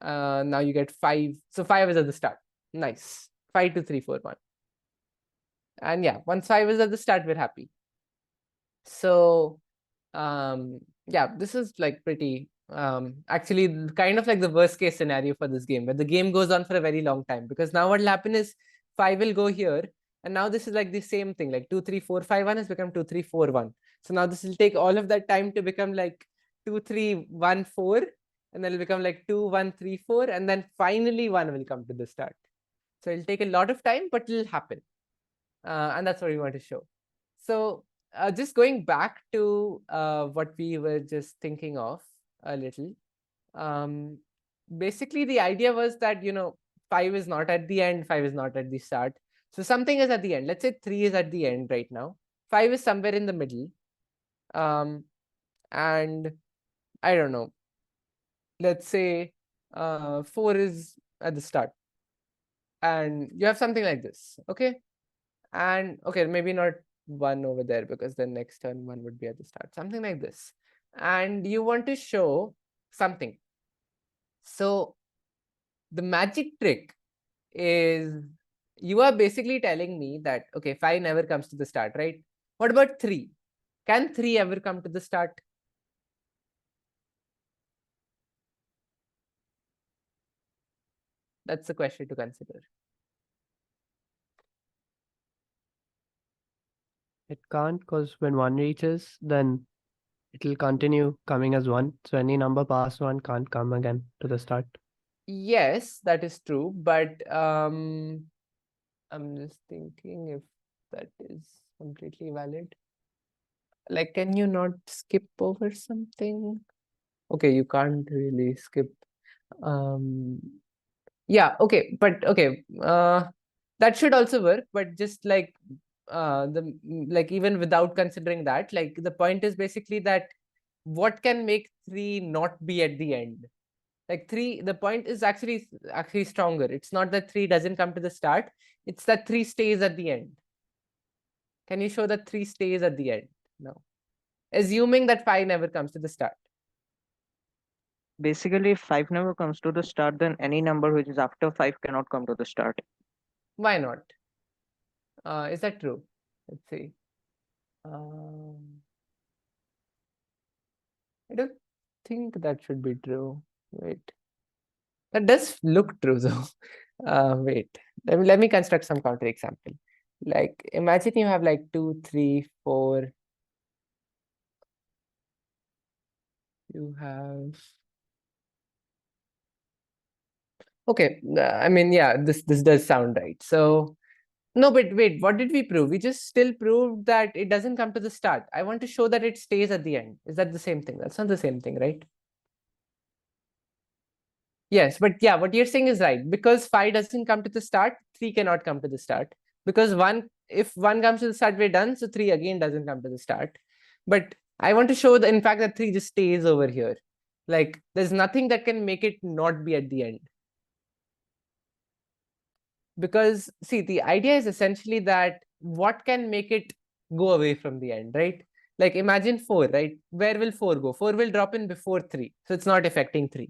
Now you get 5. So 5 is at the start. Nice. 5, 2, 3, 4, 1. And yeah, once 5 is at the start, we're happy. So yeah, this is like pretty actually kind of like the worst case scenario for this game, where the game goes on for a very long time, because now what will happen is 5 will go here, and now this is like the same thing, like 2, 3, 4, 5, 1 has become 2, 3, 4, 1. So now this will take all of that time to become like 2, 3, 1, 4, and then it'll become like 2, 1, 3, 4, and then finally 1 will come to the start. So it'll take a lot of time, but it'll happen. And that's what we want to show. So just going back to what we were just thinking of a little. Basically, the idea was that, 5 is not at the end, 5 is not at the start. So something is at the end. Let's say 3 is at the end right now. 5 is somewhere in the middle. And I don't know. Let's say 4 is at the start. And you have something like this, okay? And okay, maybe not 1 over there, because then next turn 1 would be at the start, something like this. And you want to show something. So the magic trick is, you are basically telling me that, okay, 5 never comes to the start, right? What about 3? Can 3 ever come to the start? That's the question to consider. It can't, because when 1 reaches, then it will continue coming as 1. So any number past 1 can't come again to the start. Yes, that is true, but I'm just thinking if that is completely valid. Like, can you not skip over something? Okay, you can't really skip. Yeah, okay, but okay, that should also work, but just like like even without considering that, like the point is basically that what can make 3 not be at the end? Like 3, the point is actually stronger. It's not that 3 doesn't come to the start, it's that 3 stays at the end. Can you show that 3 stays at the end? No. Assuming that 5 never comes to the start. Basically, if 5 never comes to the start, then any number which is after 5 cannot come to the start. Why not? Is that true? Let's see. I don't think that should be true. Wait. That does look true though. Wait. Let me construct some counter example. Like, imagine you have like 2, 3, 4. You have. Okay. I mean, yeah, this does sound right. So, no, but wait, what did we prove? We just still proved that it doesn't come to the start. I want to show that it stays at the end. Is that the same thing? That's not the same thing, right? Yes, but yeah, what you're saying is right. Because 5 doesn't come to the start, 3 cannot come to the start. Because if 1 comes to the start, we're done. So 3 again doesn't come to the start. But I want to show in fact, that 3 just stays over here. Like, there's nothing that can make it not be at the end. Because see, the idea is essentially that what can make it go away from the end, right? Like, imagine 4, right? Where will 4 go? 4 will drop in before 3. So it's not affecting 3.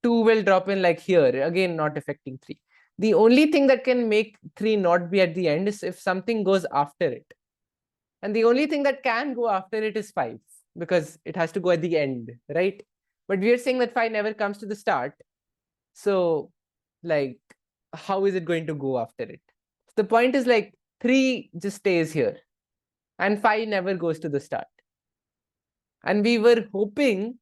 2 will drop in like here, again, not affecting 3. The only thing that can make 3 not be at the end is if something goes after it. And the only thing that can go after it is 5, because it has to go at the end, right? But we are saying that 5 never comes to the start. So, like, how is it going to go after it? The point is, like, 3 just stays here and 5 never goes to the start. And we were hoping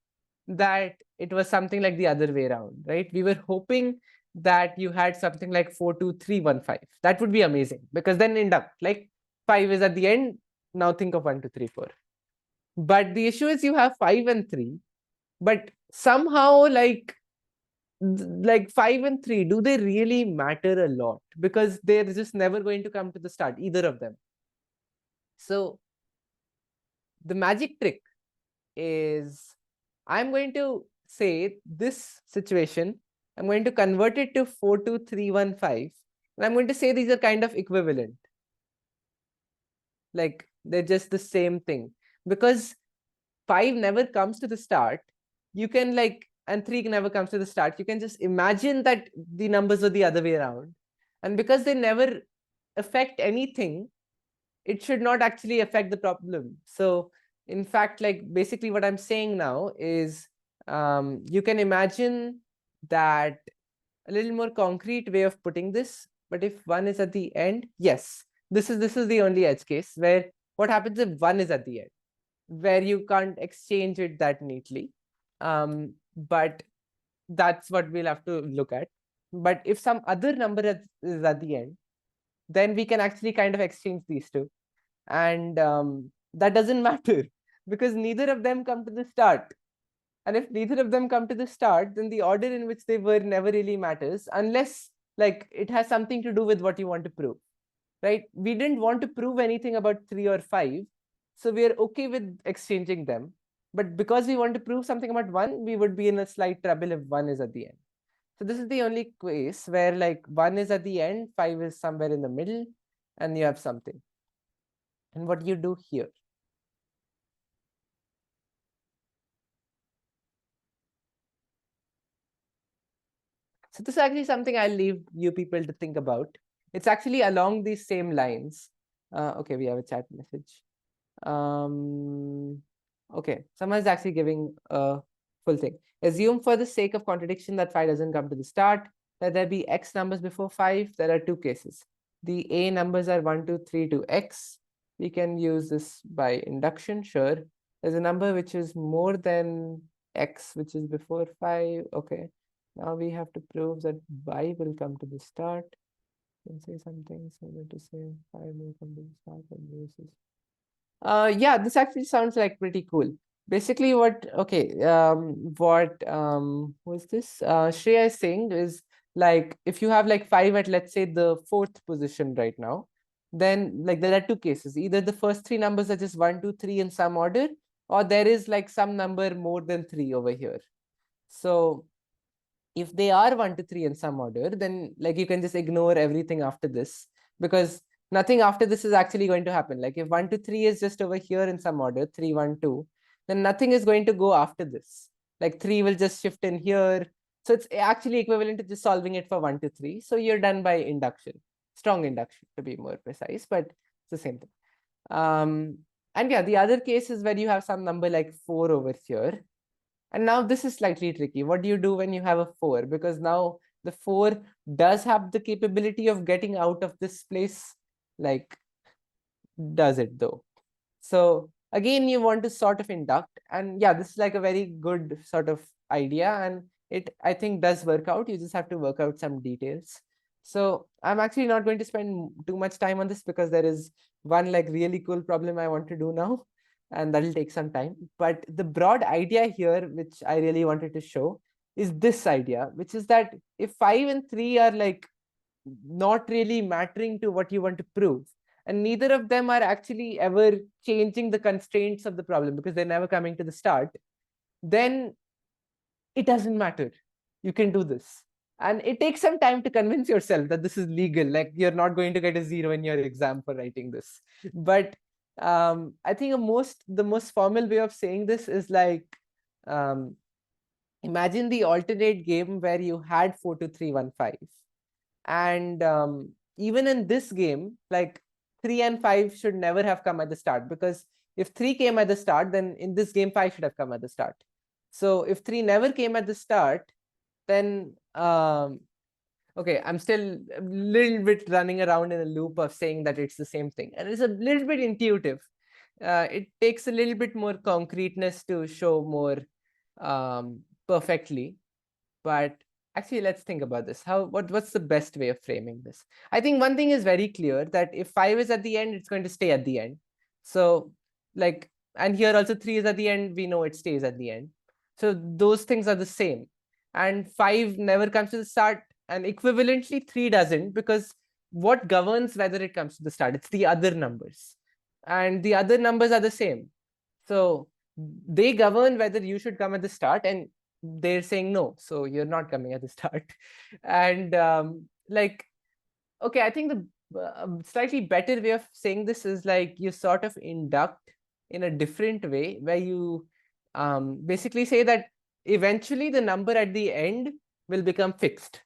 that it was something like the other way around, right? We were hoping that you had something like 42315. That would be amazing, because then induct, like 5 is at the end. Now think of 1, 2, 3, 4. But the issue is you have 5 and 3, but somehow like 5 and 3, do they really matter a lot? Because they're just never going to come to the start, either of them. So the magic trick is, I'm going to say this situation, I'm going to convert it to 42315, and I'm going to say these are kind of equivalent. Like they're just the same thing, because 5 never comes to the start. You can and 3 never comes to the start. You can just imagine that the numbers are the other way around. And because they never affect anything, it should not actually affect the problem. So in fact, basically what I'm saying now is, you can imagine that a little more concrete way of putting this. But if 1 is at the end, yes, this is the only edge case where what happens if 1 is at the end, where you can't exchange it that neatly. But that's what we'll have to look at. But if some other number is at the end, then we can actually kind of exchange these two. And that doesn't matter, because neither of them come to the start. And if neither of them come to the start, then the order in which they were never really matters, unless it has something to do with what you want to prove, right? We didn't want to prove anything about 3 or 5, so we're okay with exchanging them. But because we want to prove something about 1, we would be in a slight trouble if 1 is at the end. So this is the only case where 1 is at the end, 5 is somewhere in the middle, and you have something. And what do you do here? So this is actually something I'll leave you people to think about. It's actually along these same lines. Okay, we have a chat message. Okay, someone is actually giving a full thing. Assume for the sake of contradiction that 5 doesn't come to the start, that there be x numbers before 5. There are two cases. The a numbers are 1, 2, 3 to x. We can use this by induction, sure. There's a number which is more than x, which is before 5. Okay, now we have to prove that y will come to the start. Can say something, so I'm going to say 5 will come to the start, and this is yeah, this actually sounds like pretty cool. Basically, who is this? Shreya is saying is, if you have 5 at, let's say, the 4th position right now, then there are two cases. Either the first 3 numbers are just 1, 2, 3 in some order, or there is some number more than 3 over here. So if they are 1 to 3 in some order, then you can just ignore everything after this, because nothing after this is actually going to happen. If 1 to 3 is just over here in some order, 3, 1, 2, then nothing is going to go after this. 3 will just shift in here. So it's actually equivalent to just solving it for 1 to 3. So you're done by induction, strong induction to be more precise, but it's the same thing. And yeah, the other case is where you have some number like 4 over here. And now this is slightly tricky. What do you do when you have a 4? Because now the 4 does have the capability of getting out of this place. Does it though? So again, you want to sort of induct. And yeah, this is a very good sort of idea. And it, I think, does work out. You just have to work out some details. So I'm actually not going to spend too much time on this, because there is one really cool problem I want to do now, and that'll take some time. But the broad idea here, which I really wanted to show, is this idea, which is that if 5 and 3 are not really mattering to what you want to prove, and neither of them are actually ever changing the constraints of the problem because they're never coming to the start, then it doesn't matter. You can do this. And it takes some time to convince yourself that this is legal. You're not going to get a 0 in your exam for writing this. But I think the most formal way of saying this is imagine the alternate game where you had 4, 2, 3, 1, 5. And even in this game, 3 and 5 should never have come at the start, because if 3 came at the start, then in this game 5 should have come at the start. So if 3 never came at the start, then okay, I'm still a little bit running around in a loop of saying that it's the same thing, and it's a little bit intuitive. It takes a little bit more concreteness to show more perfectly, but actually let's think about this. What's the best way of framing this? I think one thing is very clear, that if 5 is at the end, it's going to stay at the end. So like, and here also 3 is at the end, we know it stays at the end. So those things are the same. And 5 never comes to the start, and equivalently 3 doesn't, because what governs whether it comes to the start? It's the other numbers. And the other numbers are the same. So they govern whether you should come at the start, and they're saying no, so you're not coming at the start. And like, okay, I think the slightly better way of saying this is like you sort of induct in a different way, where you basically say that eventually the number at the end will become fixed.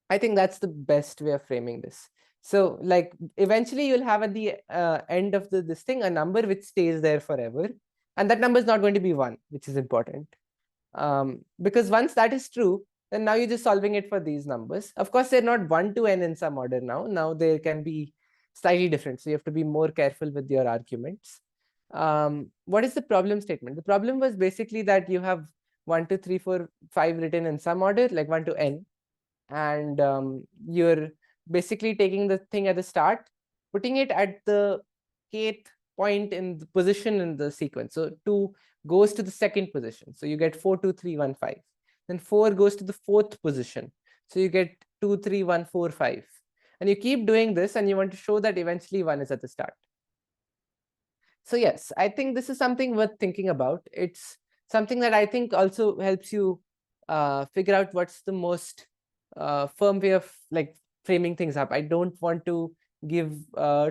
I think that's the best way of framing this. So like eventually you'll have at the end of this thing a number which stays there forever, and that number is not going to be 1, which is important. Because once that is true, then now you're just solving it for these numbers. Of course, they're not 1 to n in some order now. Now they can be slightly different. So you have to be more careful with your arguments. What is the problem statement? The problem was basically that you have 1, 2, 3, 4, 5 written in some order, like 1 to n. And you're basically taking the thing at the start, putting it at the kth point in the position in the sequence. So 2 goes to the second position, so you get 4, 2, 3, 1, 5. Then 4 goes to the fourth position, so you get 2, 3, 1, 4, 5. And you keep doing this, and you want to show that eventually 1 is at the start. So yes, I think this is something worth thinking about. It's something that I think also helps you figure out what's the most firm way of like framing things up. I don't want to give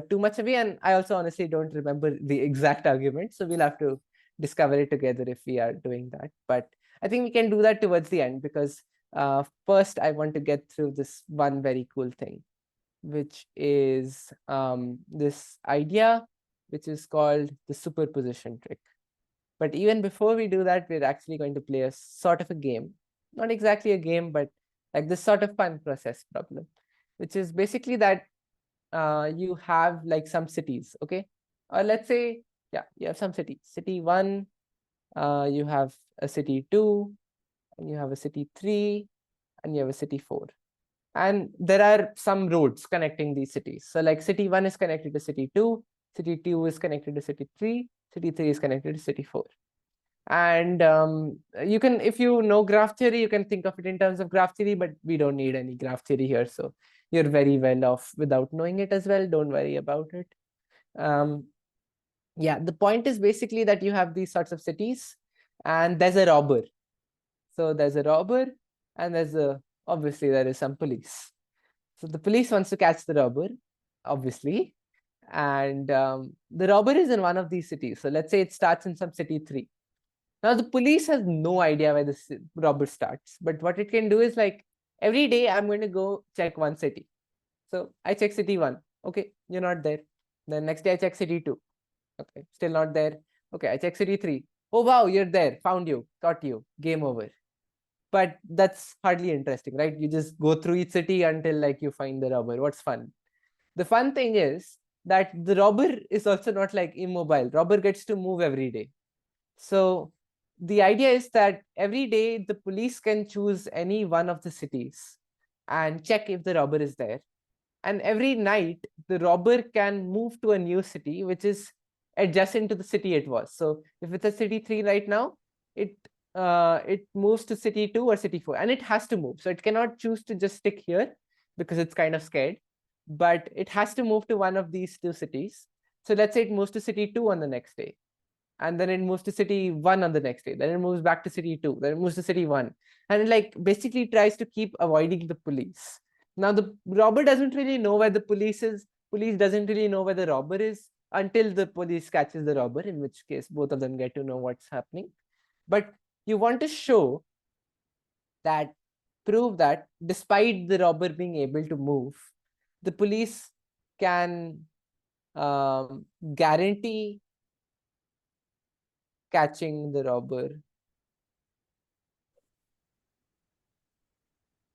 too much away, and I also honestly don't remember the exact argument, so we'll have to discover it together if we are doing that. But I think we can do that towards the end, because first I want to get through this one very cool thing, which is this idea which is called the superposition trick. But even before we do that, we're actually going to play a sort of a game. Not exactly a game, but like this sort of fun process problem, which is basically that you have like some cities, okay? Or let's say, yeah, you have some cities. City 1, you have a city 2, and you have a city 3, and you have a city 4. And there are some roads connecting these cities. So like city 1 is connected to city 2, city 2 is connected to city 3, city 3 is connected to city 4. And you can, if you know graph theory, you can think of it in terms of graph theory, but we don't need any graph theory here. So you're very well off without knowing it as well. Don't worry about it. Yeah, the point is basically that you have these sorts of cities, and there's a robber. So there's a robber, and obviously there is some police. So the police wants to catch the robber, obviously. And the robber is in one of these cities. So let's say it starts in some city 3. Now the police has no idea where the robber starts, but what it can do is like every day I'm going to go check one city. So I check city 1. Okay, you're not there. Then next day I check city 2. Okay, still not there. Okay, I check city 3. Oh wow, you're there. Found you. Caught you. Game over. But that's hardly interesting, right? You just go through each city until like you find the robber. What's fun? The fun thing is that the robber is also not like immobile. Robber gets to move every day. So the idea is that every day the police can choose any one of the cities and check if the robber is there. And every night the robber can move to a new city which is adjacent to the city it was. So if it's a city 3 right now, it moves to city 2 or city 4, and it has to move. So it cannot choose to just stick here because it's kind of scared, but it has to move to one of these 2 cities. So let's say it moves to city 2 on the next day, and then it moves to city 1 on the next day, then it moves back to city 2, then it moves to city 1, and it like basically tries to keep avoiding the police. Now the robber doesn't really know where the police is. Police doesn't really know where the robber is until the police catches the robber, in which case both of them get to know what's happening. But you want to show that, prove that despite the robber being able to move, the police can guarantee catching the robber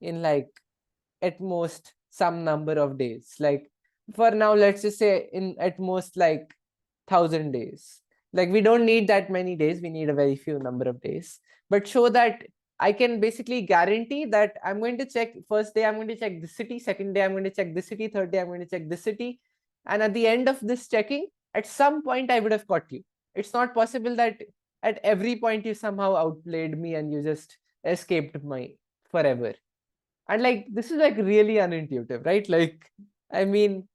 in like at most some number of days. Like for now, let's just say in at most like 1,000 days. Like we don't need that many days. We need a very few number of days, but show that I can basically guarantee that I'm going to check first day, I'm going to check this city, second day, I'm going to check this city, third day, I'm going to check this city. And at the end of this checking, at some point, I would have caught you. It's not possible that at every point you somehow outplayed me and you just escaped my forever. And like, this is like really unintuitive, right? Like, I mean,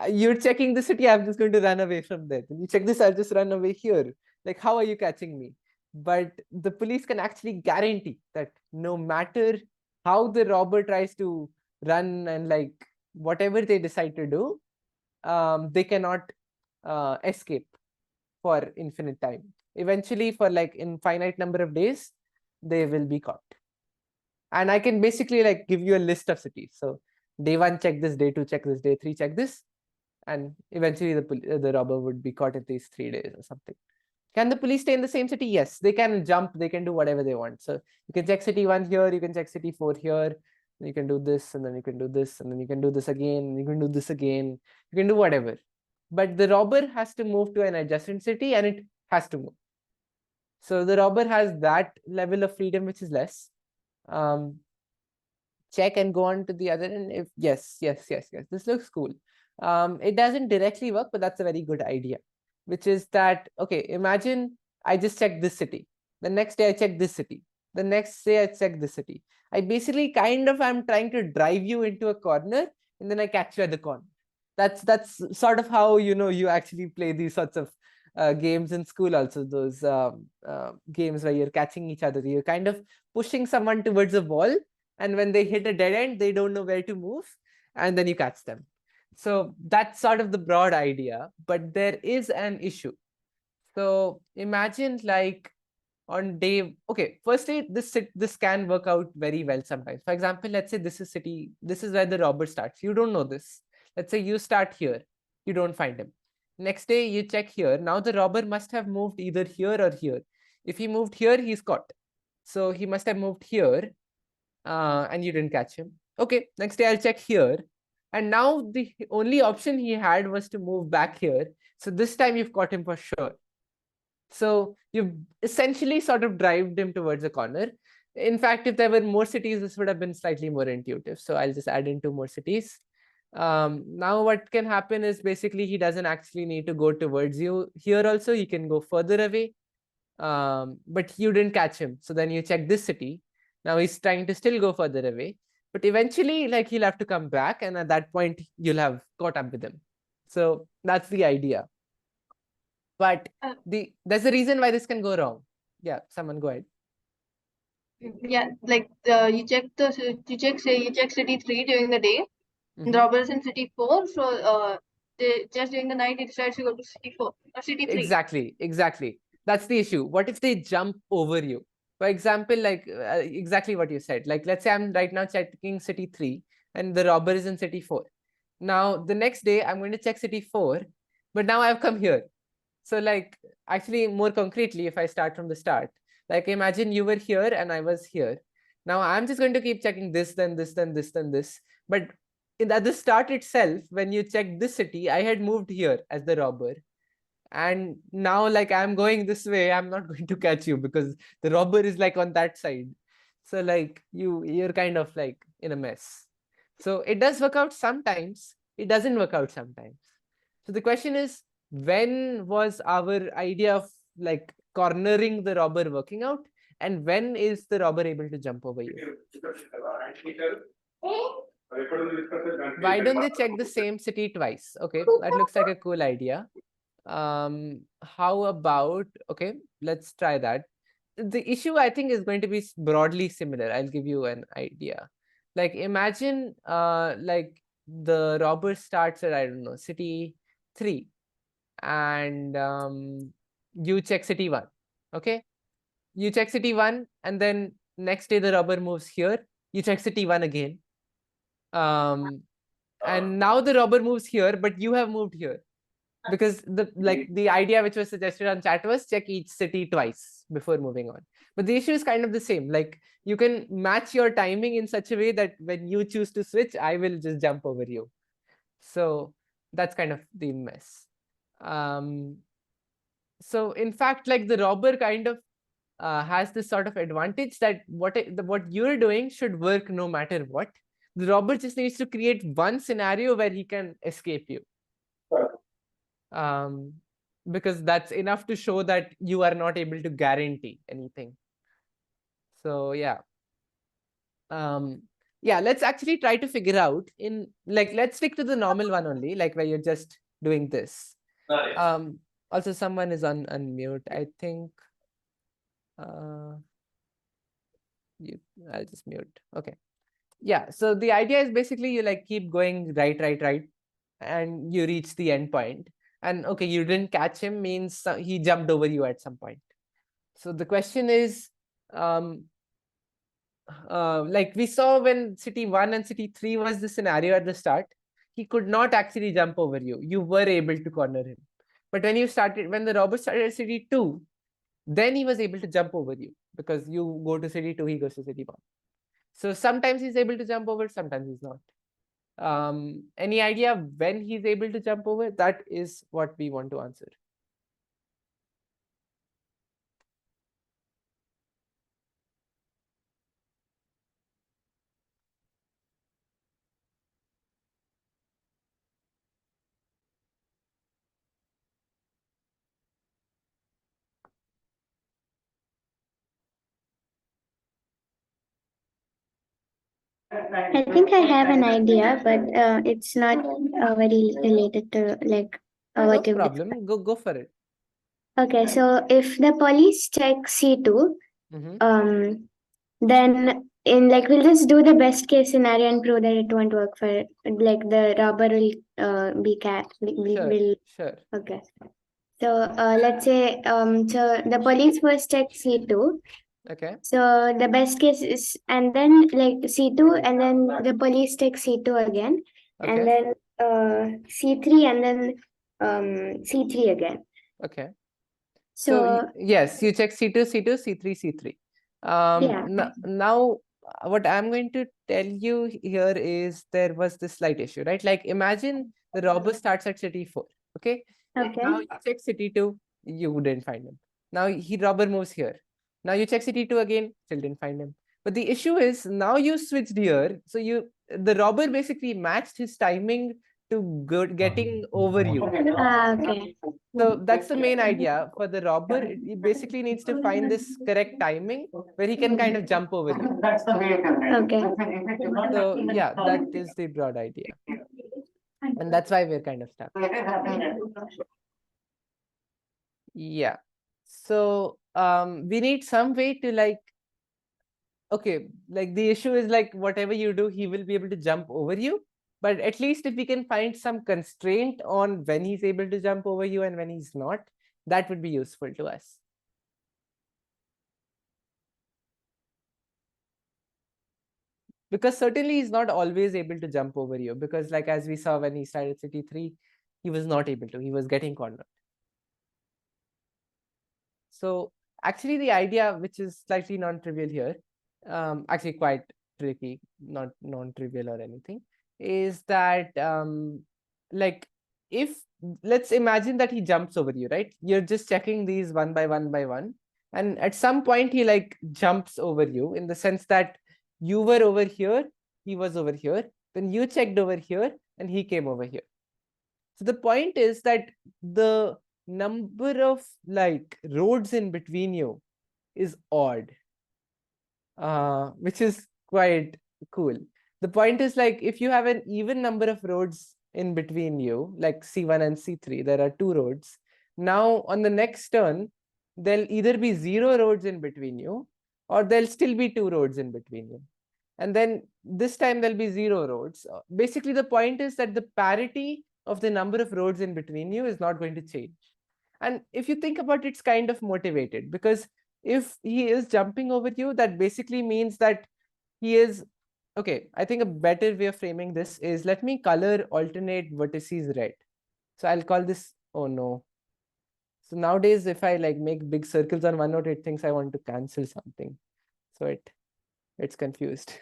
you're checking the city, I'm just going to run away from there. When you check this, I'll just run away here. Like, how are you catching me? But the police can actually guarantee that no matter how the robber tries to run and like whatever they decide to do, they cannot escape for infinite time. Eventually, for like infinite number of days, they will be caught. And I can basically like give you a list of cities. So day 1, check this, day 2, check this, day 3, check this. And eventually the robber would be caught in these 3 days or something. Can the police stay in the same city? Yes, they can jump, they can do whatever they want. So you can check city 1 here, you can check city 4 here, you can do this, and then you can do this, and then you can do this again, you can do this again, you can do whatever. But the robber has to move to an adjacent city and it has to move. So the robber has that level of freedom, which is less. Check and go on to the other end. If yes, this looks cool. It doesn't directly work, but that's a very good idea, which is that, okay, imagine I just checked this city. The next day I check this city. The next day I check this city. I basically kind of am trying to drive you into a corner and then I catch you at the corner. That's sort of how, you know, you actually play these sorts of games in school also, those games where you're catching each other. You're kind of pushing someone towards a wall, and when they hit a dead end, they don't know where to move, and then you catch them. So that's sort of the broad idea, but there is an issue. So imagine like on day, okay, firstly, this can work out very well sometimes. For example, let's say this is city, this is where the robber starts. You don't know this. Let's say you start here, you don't find him. Next day you check here. Now the robber must have moved either here or here. If he moved here, he's caught. So he must have moved here and you didn't catch him. Okay, next day I'll check here. And now the only option he had was to move back here. So this time you've caught him for sure. So you've essentially sort of drived him towards a corner. In fact, if there were more cities, this would have been slightly more intuitive. So I'll just add in 2 more cities. Now what can happen is basically he doesn't actually need to go towards you. Here also, he can go further away. But you didn't catch him. So then you check this city. Now he's trying to still go further away. But eventually, like, he'll have to come back. And at that point, you'll have caught up with him. So that's the idea. But there's a reason why this can go wrong. Yeah, someone go ahead. Yeah, like you check city 3 during the day. The robber is in city 4, so just during the night he decides to go to city 4 or city 3. Exactly. That's the issue. What if they jump over you? For example, like exactly what you said. Like, let's say I'm right now checking city 3 and the robber is in city 4. Now, the next day I'm going to check city 4, but now I've come here. So like, actually more concretely, if I start from the start, like imagine you were here and I was here. Now I'm just going to keep checking this, then this, then this, then this. But at the start itself, when you check this city, I had moved here as the robber. And now like I'm going this way, I'm not going to catch you because the robber is like on that side. So like you're kind of like in a mess. So it does work out sometimes. It doesn't work out sometimes. So the question is, when was our idea of like cornering the robber working out? And when is the robber able to jump over you? Why don't they check the same city twice? Okay, that looks like a cool idea. How about, okay, let's try that. The issue I think is going to be broadly similar. I'll give you an idea. Like imagine like the robber starts at, I don't know, city 3 and you check city 1. Okay, you check city 1 and then next day the robber moves here, you check city 1 again, and now the robber moves here, but you have moved here because the idea which was suggested on chat was check each city twice before moving on. But the issue is kind of the same. Like you can match your timing in such a way that when you choose to switch, I will just jump over you. So that's kind of the mess. So in fact, like the robber kind of has this sort of advantage that what you're doing should work no matter what. The robber just needs to create one scenario where he can escape you. Because that's enough to show that you are not able to guarantee anything. So yeah. Yeah, let's actually try to figure out let's stick to the normal one only, like where you're just doing this. Also someone is on unmute, I think. I'll just mute. Okay. Yeah, so the idea is basically you like keep going right, and you reach the end point. And okay, you didn't catch him means he jumped over you at some point. So the question is, like we saw when city 1 and city 3 was the scenario at the start, he could not actually jump over you. You were able to corner him. But when the robber started at city 2, then he was able to jump over you because you go to city 2, he goes to city 1. So sometimes he's able to jump over, sometimes he's not. Any idea when he's able to jump over? That is what we want to answer. I think I have an idea, but it's not very related to like No what you've problem. Go for it. Okay, so if the police check C2, then in like we'll just do the best case scenario and prove that it won't work for like the robber will be Sure. Okay. So let's say so the police first check C2. Okay. So the best case is and then like C2 and then the police take C2 again and then C3 and then C3 again. Okay. So yes, you check C2, C2, C3, C3. yeah. Now what I'm going to tell you here is there was this slight issue, right? Like imagine the robber starts at city 4. Okay. Okay. Now you check city 2, you didn't find him. Now robber moves here. Now you check city 2 again, still didn't find him. But the issue is now you switched here. So the robber basically matched his timing to getting over you. Okay. So that's the main idea for the robber. He basically needs to find this correct timing where he can kind of jump over you. Okay. So yeah, that is the broad idea. And that's why we're kind of stuck. Yeah. So we need some way to like, okay, like the issue is like whatever you do, he will be able to jump over you. But at least if we can find some constraint on when he's able to jump over you and when he's not, that would be useful to us. Because certainly he's not always able to jump over you, because like as we saw when he started city 3, he was not able to, he was getting cornered. So actually the idea, which is slightly non-trivial here, actually quite tricky, not non-trivial or anything, is that like if let's imagine that he jumps over you, right? You're just checking these one by one, and at some point he like jumps over you in the sense that you were over here, he was over here, then you checked over here and he came over here. So the point is that the number of like roads in between you is odd, which is quite cool. The point is like if you have an even number of roads in between you, like C1 and C3, there are 2 roads. Now on the next turn, there'll either be 0 roads in between you or there'll still be 2 roads in between you. And then this time there'll be 0 roads. Basically, the point is that the parity of the number of roads in between you is not going to change. And if you think about it, it's kind of motivated, because if he is jumping over you, that basically means that he is, okay, I think a better way of framing this is, let me color alternate vertices red. So I'll call this, oh no. So nowadays, if I like make big circles on OneNote, it thinks I want to cancel something. So it's confused.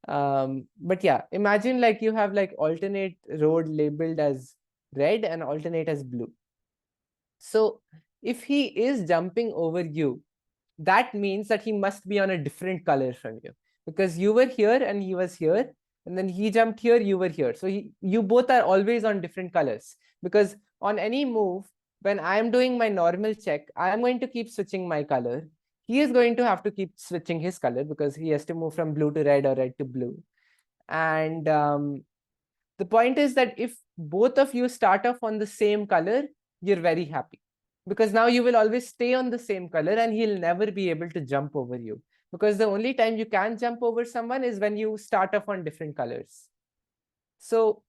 But yeah, imagine like you have like alternate road labeled as red and alternate as blue. So if he is jumping over you, that means that he must be on a different color from you, because you were here and he was here, and then he jumped here, you were here. So you both are always on different colors, because on any move, when I am doing my normal check, I am going to keep switching my color. He is going to have to keep switching his color because he has to move from blue to red or red to blue. And the point is that if both of you start off on the same color, you're very happy, because now you will always stay on the same color and he'll never be able to jump over you, because the only time you can jump over someone is when you start off on different colors. So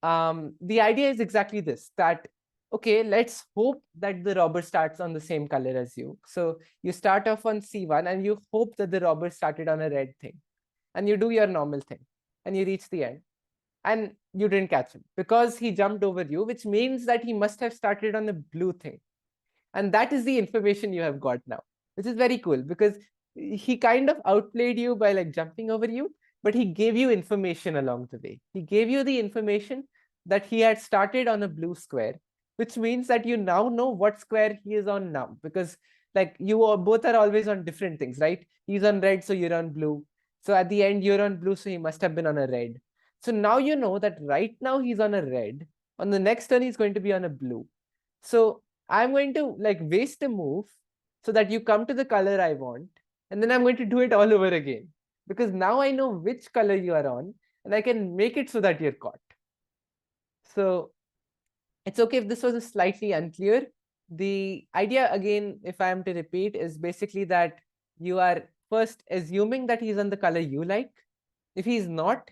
the idea is exactly this, that okay, let's hope that the robber starts on the same color as you. So you start off on C1 and you hope that the robber started on a red thing, and you do your normal thing and you reach the end and you didn't catch him because he jumped over you, which means that he must have started on the blue thing. And that is the information you have got now, which is very cool, because he kind of outplayed you by like jumping over you, but he gave you information along the way. He gave you the information that he had started on a blue square, which means that you now know what square he is on now, because like you are, both are always on different things, right? He's on red, so you're on blue. So at the end, you're on blue, so he must have been on a red. So now you know that right now he's on a red. On the next turn, he's going to be on a blue. So I'm going to like waste a move so that you come to the color I want, and then I'm going to do it all over again, because now I know which color you are on and I can make it so that you're caught. So it's okay if this was a slightly unclear. The idea, again, if I am to repeat, is basically that you are first assuming that he's on the color you like. If he's not,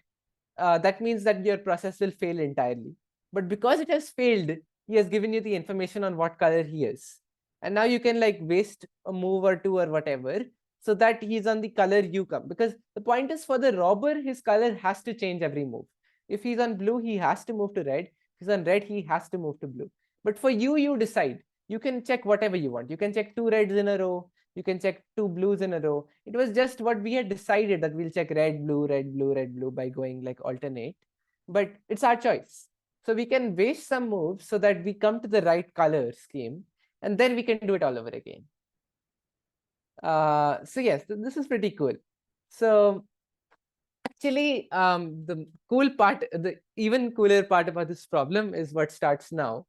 that means that your process will fail entirely. But because it has failed, he has given you the information on what color he is. And now you can like waste a move or two or whatever, so that he's on the color you come. Because the point is, for the robber, his color has to change every move. If he's on blue, he has to move to red. If he's on red, he has to move to blue. But for you, you decide. You can check whatever you want. You can check 2 reds in a row. You can check 2 blues in a row. It was just what we had decided, that we'll check red, blue, red, blue, red, blue by going like alternate. But it's our choice. So we can waste some moves so that we come to the right color scheme, and then we can do it all over again. So yes, this is pretty cool. So actually, the cool part, the even cooler part about this problem is what starts now,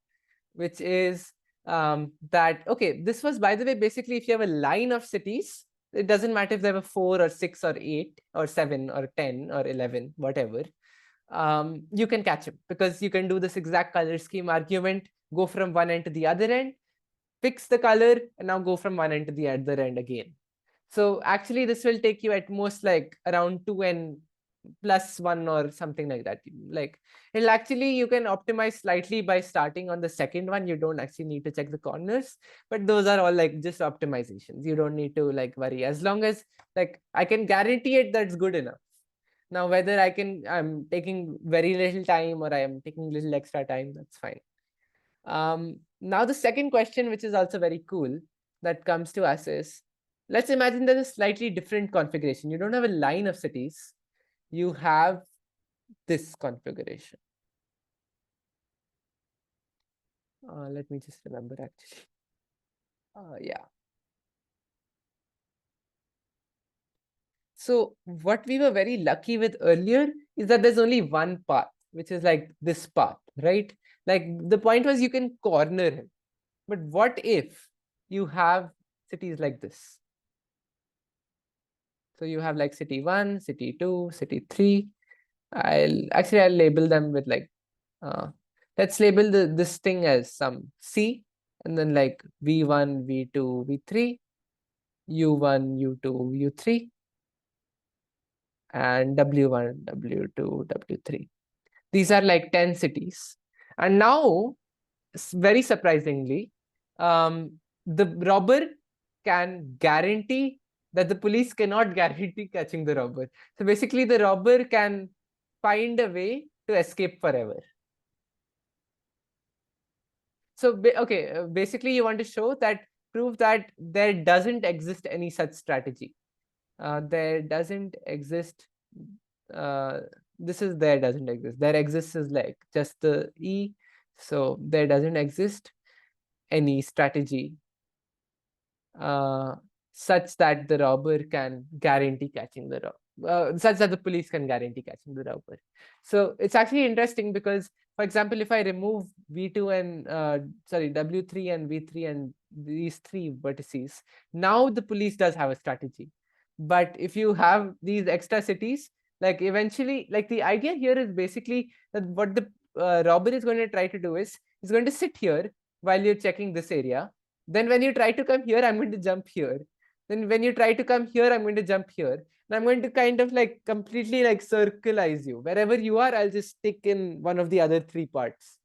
which is that, okay, this was, by the way, basically, if you have a line of cities, it doesn't matter if there were 4 or 6 or 8 or 7 or 10 or 11, whatever. You can catch him, because you can do this exact color scheme argument, go from one end to the other end, fix the color, and now go from one end to the other end again. So actually, this will take you at most like around 2n plus 1 or something like that. Like it'll actually, you can optimize slightly by starting on the second one. You don't actually need to check the corners, but those are all like just optimizations. You don't need to like worry, as long as like I can guarantee it, that's good enough. Now, whether I'm taking very little time or I am taking little extra time, that's fine. Now the second question, which is also very cool, that comes to us is, let's imagine there's a slightly different configuration. You don't have a line of cities. You have this configuration. Let me just remember actually. Yeah. So what we were very lucky with earlier is that there's only one path, which is like this path, right? Like the point was you can corner him. But what if you have cities like this? So you have like city 1, city 2, city 3. I'll label them with like, let's label this thing as some C, and then like V1, V2, V3, U1, U2, U3, and W1, W2, W3. These are like 10 cities. And now, very surprisingly, the robber can guarantee that the police cannot guarantee catching the robber. So basically, the robber can find a way to escape forever. So, okay, basically, you want to show that, prove that there doesn't exist any such strategy. There doesn't exist. This is there doesn't exist. There exists is like just the E. So there doesn't exist any strategy such that the robber can guarantee catching the robber, such that the police can guarantee catching the robber. So it's actually interesting because, for example, if I remove V2 and W3 and V3 and these three vertices, now the police does have a strategy. But if you have these extra cities, like eventually, like the idea here is basically that what the robber is going to try to do is he's going to sit here while you're checking this area. Then when you try to come here, I'm going to jump here. Then when you try to come here, I'm going to jump here. And I'm going to kind of like completely like circleize you. Wherever you are, I'll just stick in one of the other two parts,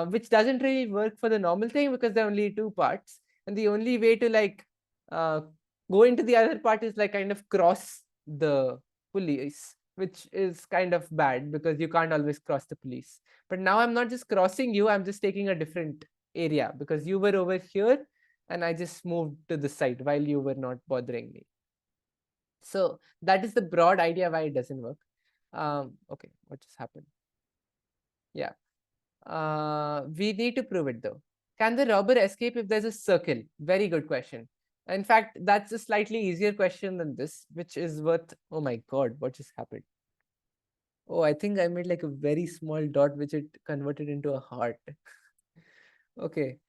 which doesn't really work for the normal thing because there are only two parts. And the only way to like go into the other part is like kind of cross the police, which is kind of bad because you can't always cross the police. But now I'm not just crossing you, I'm just taking a different area because you were over here and I just moved to the side while you were not bothering me. So that is the broad idea why it doesn't work. Okay, what just happened? Yeah. We need to prove it though. Can the robber escape if there's a circle? Very good question. In fact, that's a slightly easier question than this, which is worth, oh my God, what just happened? Oh, I think I made like a very small dot, which it converted into a heart. Okay.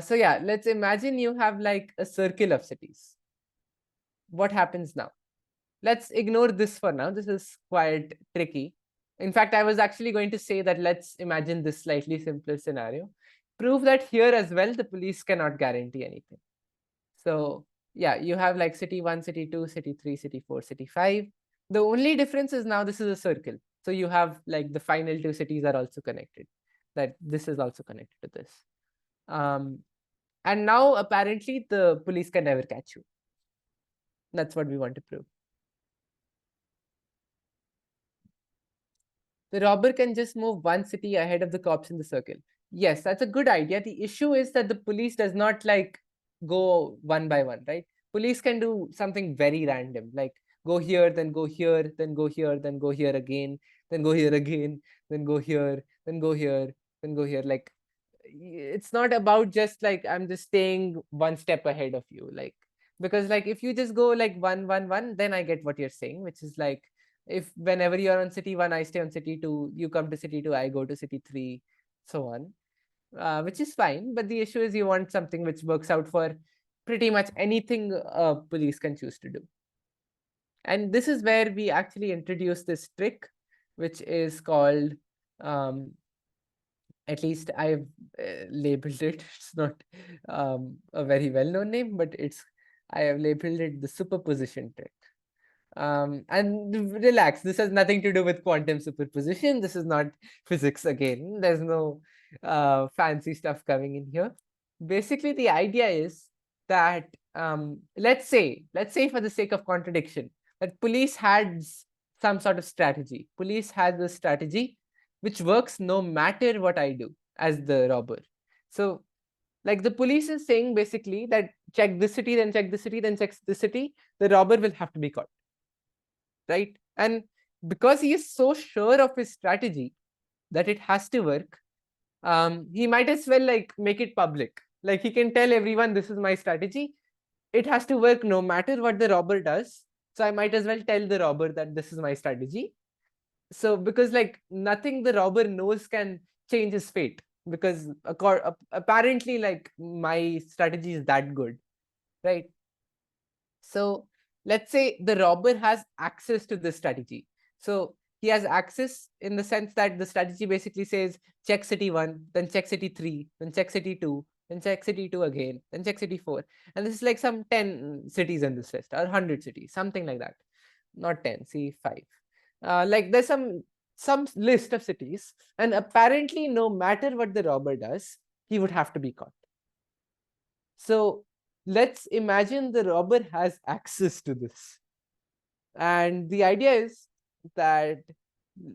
So yeah, let's imagine you have like a circle of cities. What happens now? Let's ignore this for now. This is quite tricky. In fact, I was actually going to say that let's imagine this slightly simpler scenario. Prove that here as well, the police cannot guarantee anything. So yeah, you have like city 1, city 2, city 3, city 4, city 5. The only difference is now this is a circle. So you have like the final two cities are also connected. That this is also connected to this. And now apparently the police can never catch you. That's what we want to prove. The robber can just move one city ahead of the cops in the circle. Yes, that's a good idea. The issue is that the police does not like go one by one, right? Police can do something very random, like go here, then go here, then go here, then go here again, then go here again, then go here, then go here, then go here. Like it's not about just like I'm just staying one step ahead of you, like because like if you just go like 1, 1, 1, then I get what you're saying, which is like if whenever you're on city 1, I stay on city 2, you come to city 2, I go to city 3, so on, which is fine. But the issue is you want something which works out for pretty much anything police can choose to do. And this is where we actually introduce this trick, which is called at least I've labeled it. It's not a very well-known name, but I have labeled it the superposition trick. And relax, this has nothing to do with quantum superposition. This is not physics again. There's no fancy stuff coming in here. Basically, the idea is that let's say for the sake of contradiction, that police had some sort of strategy. Police has a strategy which works no matter what I do as the robber. So like the police is saying basically that check this city, then check this city, then check this city, the robber will have to be caught, right? And because he is so sure of his strategy that it has to work, he might as well like make it public. Like he can tell everyone, this is my strategy. It has to work no matter what the robber does. So I might as well tell the robber that this is my strategy. So because like nothing the robber knows can change his fate, because apparently like my strategy is that good, right? So let's say the robber has access to this strategy. So he has access in the sense that the strategy basically says check city 1, then check city 3, then check city 2, then check city 2 again, then check city 4. And this is like some 10 cities in this list, or 100 cities, something like that. Not 10, see 5. Like there's some list of cities, and apparently no matter what the robber does, he would have to be caught. So let's imagine the robber has access to this. And the idea is that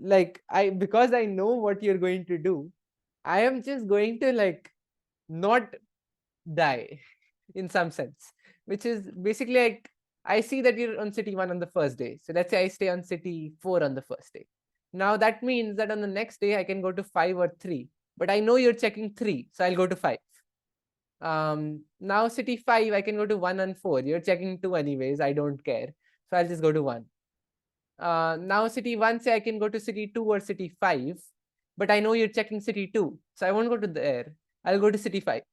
like because I know what you're going to do, I am just going to like not die in some sense, which is basically like I see that you're on city 1 on the first day. So let's say I stay on city 4 on the first day. Now that means that on the next day I can go to 5 or 3, but I know you're checking 3, so I'll go to 5. Now city 5, I can go to 1 and 4. You're checking 2 anyways. I don't care. So I'll just go to 1. Now city 1, say I can go to city 2 or city 5. But I know you're checking city 2. So I won't go to there. I'll go to city 5.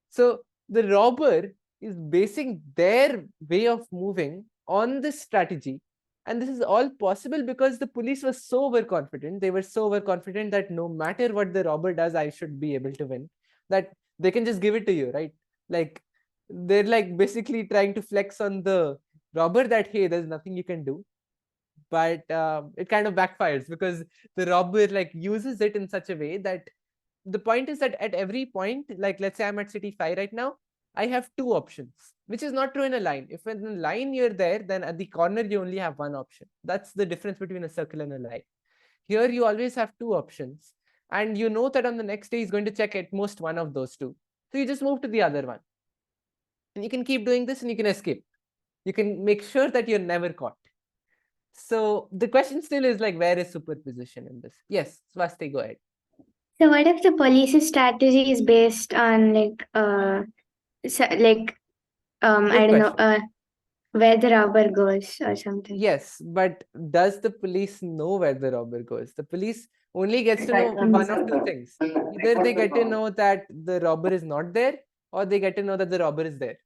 So the robber is basing their way of moving on this strategy. And this is all possible because the police was so overconfident. They were so overconfident that no matter what the robber does, I should be able to win. That they can just give it to you, right? Like they're like basically trying to flex on the robber that, hey, there's nothing you can do. But it kind of backfires because the robber like uses it in such a way that the point is that at every point, like let's say I'm at city 5 right now, I have 2 options, which is not true in a line. If in a line you're there, then at the corner you only have 1 option. That's the difference between a circle and a line. Here you always have 2 options, and you know that on the next day he's going to check at most one of those 2. So you just move to the other one. And you can keep doing this and you can escape. You can make sure that you're never caught. So the question still is like, where is superposition in this? Yes, Swasti, go ahead. So what if the police's strategy is based on Good I don't know, question. where the robber goes or something? Yes, but does the police know where the robber goes? The police only gets to know one of 2 things. Either they get to know that the robber is not there, or they get to know that the robber is there.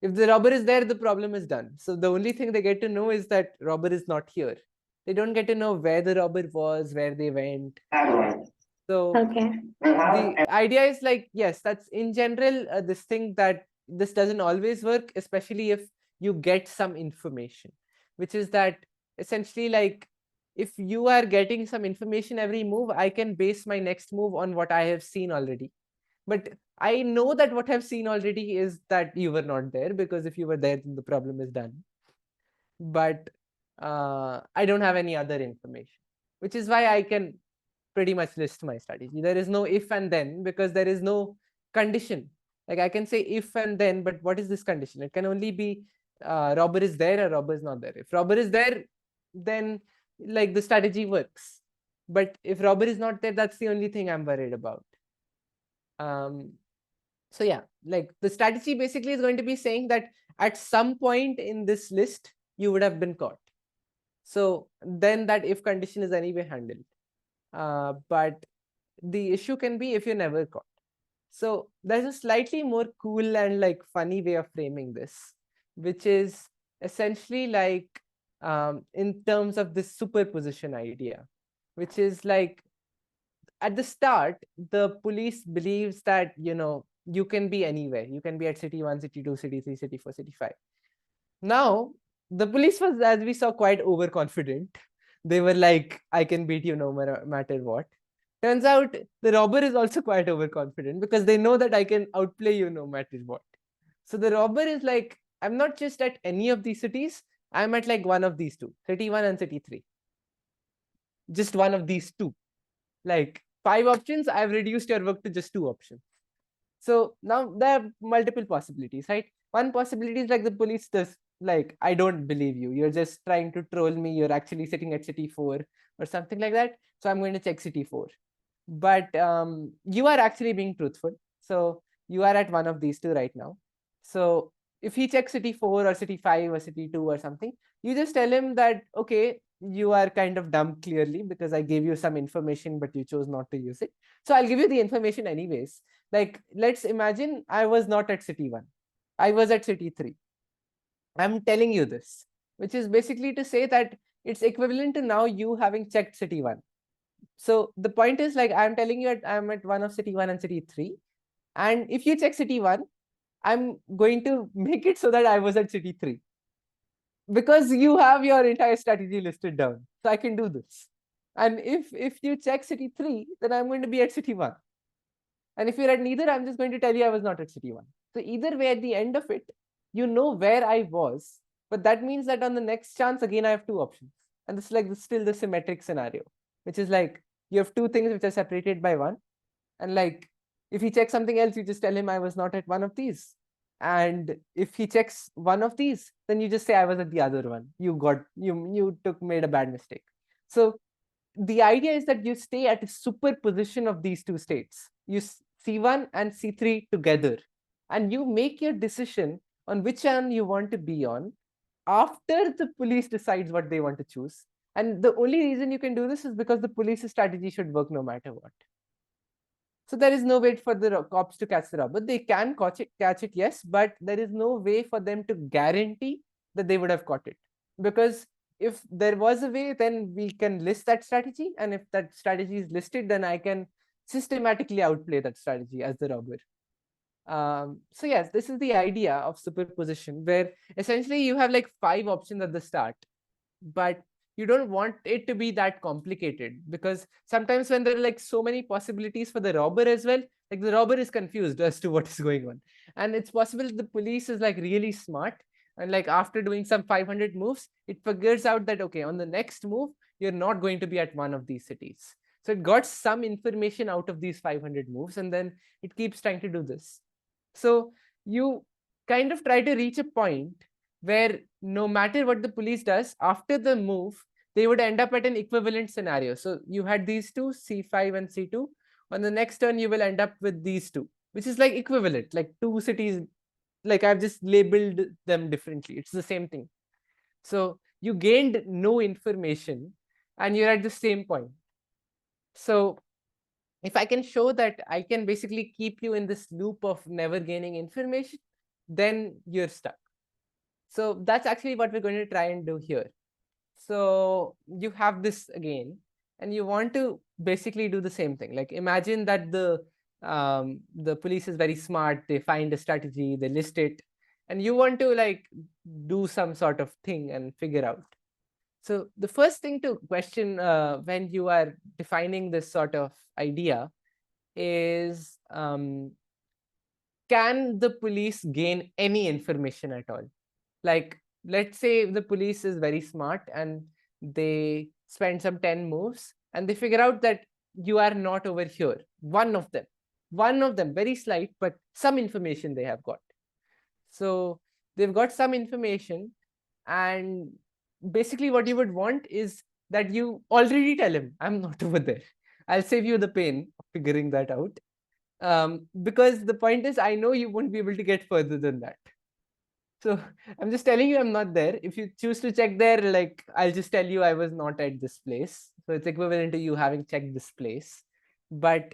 If the robber is there, the problem is done. So the only thing they get to know is that robber is not here. They don't get to know where the robber was, where they went. So Okay. the idea is like, yes, that's in general this thing that this doesn't always work, especially if you get some information, which is that essentially like if you are getting some information every move, I can base my next move on what I have seen already. But I know that what I've seen already is that you were not there, because if you were there, then the problem is done. But I don't have any other information, which is why I can pretty much list my strategy. There is no if and then, because there is no condition. Like I can say if and then, but what is this condition? It can only be robber is there or robber is not there. If robber is there, then like the strategy works. But if robber is not there, that's the only thing I'm worried about. So yeah, like the strategy basically is going to be saying that at some point in this list, you would have been caught. So then that if condition is anyway handled. But the issue can be if you're never caught. So there's a slightly more cool and like funny way of framing this, which is essentially like in terms of this superposition idea, which is like at the start, the police believes that, you know, you can be anywhere. You can be at city 1, city 2, city 3, city 4, city 5. Now, the police was, as we saw, quite overconfident. They were like, I can beat you no matter what. Turns out the robber is also quite overconfident because they know that I can outplay you no matter what. So the robber is like, I'm not just at any of these cities, I'm at like one of these 2, city 1 and city 3. Just one of these 2. Like 5 options, I've reduced your work to just 2 options. So now there are multiple possibilities, right? One possibility is like the police does like, I don't believe you. You're just trying to troll me. You're actually sitting at city 4 or something like that. So I'm going to check city 4. But you are actually being truthful. So you are at one of these 2 right now. So if he checks city 4 or city 5 or city 2 or something, you just tell him that, okay, you are kind of dumb clearly because I gave you some information, but you chose not to use it. So I'll give you the information anyways. Like, let's imagine I was not at city 1. I was at city 3. I'm telling you this, which is basically to say that it's equivalent to now you having checked city 1. So the point is like, I'm telling you I'm at one of city 1 and city 3. And if you check city 1, I'm going to make it so that I was at city 3. Because you have your entire strategy listed down. So I can do this. And if you check city 3, then I'm going to be at city 1. And if you're at neither, I'm just going to tell you I was not at city 1. So either way, at the end of it, you know where I was. But that means that on the next chance, again, I have 2 options. And this is like still the symmetric scenario, which is like you have 2 things which are separated by 1. And like if he checks something else, you just tell him I was not at one of these. And if he checks one of these, then you just say I was at the other one. You made a bad mistake. So the idea is that you stay at a superposition of these 2 states. You C1 and C3 together. and you make your decision on which one you want to be on after the police decides what they want to choose. And the only reason you can do this is because the police's strategy should work no matter what. So there is no way for the cops to catch the robber. They can catch it, yes, but there is no way for them to guarantee that they would have caught it. Because if there was a way, then we can list that strategy. And if that strategy is listed, then I can systematically outplay that strategy as the robber. So yes, this is the idea of superposition, where essentially you have like 5 options at the start, but you don't want it to be that complicated, because sometimes when there are like so many possibilities for the robber as well, like the robber is confused as to what is going on. And it's possible the police is like really smart, and like after doing some 500 moves, it figures out that, okay, on the next move, you're not going to be at one of these cities. So it got some information out of these 500 moves, and then it keeps trying to do this. So you kind of try to reach a point where no matter what the police does, after the move, they would end up at an equivalent scenario. So you had these two, C5 and C2. On the next turn, you will end up with these two, which is like equivalent, like 2 cities. Like I've just labeled them differently. It's the same thing. So you gained no information and you're at the same point. So if I can show that I can basically keep you in this loop of never gaining information, then you're stuck. So that's actually what we're going to try and do here. So you have this again, and you want to basically do the same thing. Like imagine that the police is very smart. They find a strategy, they list it, and you want to like do some sort of thing and figure out. So the first thing to question when you are defining this sort of idea is, can the police gain any information at all? Like, let's say the police is very smart and they spend some 10 moves and they figure out that you are not over here. One of them, very slight, but some information they have got. So they've got some information, and basically what you would want is that you already tell him, I'm not over there. I'll save you the pain of figuring that out. Because the point is, I know you won't be able to get further than that. So I'm just telling you I'm not there. If you choose to check there, like I'll just tell you I was not at this place. So it's equivalent to you having checked this place. But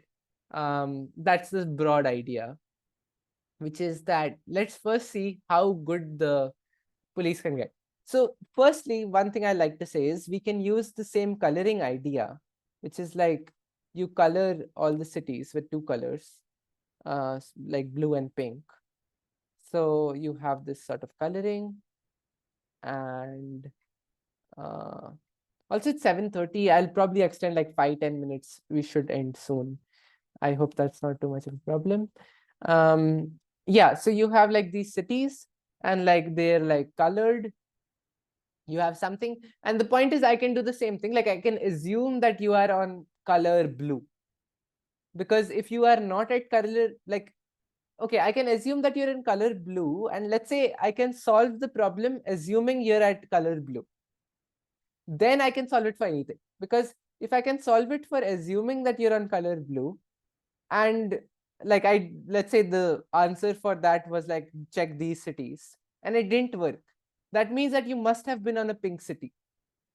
that's the broad idea, which is that let's first see how good the police can get. So firstly, one thing I like to say is we can use the same coloring idea, which is like you color all the cities with 2 colors, like blue and pink. So you have this sort of coloring, and also it's 7:30. I'll probably extend like 5-10 minutes. We should end soon. I hope that's not too much of a problem. Yeah, so you have like these cities, and like they're like colored. You have something, and the point is I can do the same thing. Like I can assume that you are on color blue, because if you are not at color, like, okay, I can assume that you're in color blue, and let's say I can solve the problem assuming you're at color blue. Then I can solve it for anything, because if I can solve it for assuming that you're on color blue, and like let's say the answer for that was like check these cities, and it didn't work, that means that you must have been on a pink city,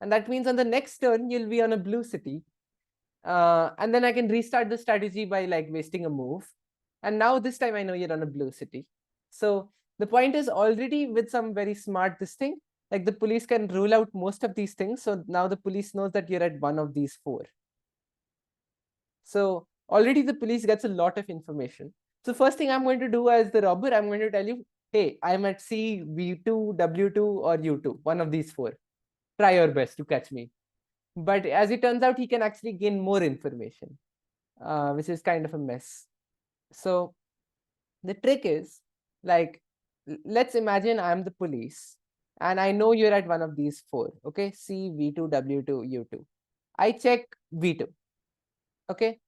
and that means on the next turn you'll be on a blue city, and then I can restart the strategy by like wasting a move, and now this time I know you're on a blue city. So the point is, already with some very smart this thing, like the police can rule out most of these things. So now the police knows that you're at one of these 4. So already the police gets a lot of information. So first thing I'm going to do as the robber, I'm going to tell you, hey, I'm at C, V2, W2, or U2, one of these 4. Try your best to catch me. But as it turns out, he can actually gain more information, which is kind of a mess. So the trick is, like, let's imagine I'm the police and I know you're at one of these 4. Okay, C, V2, W2, U2. I check V2. Okay.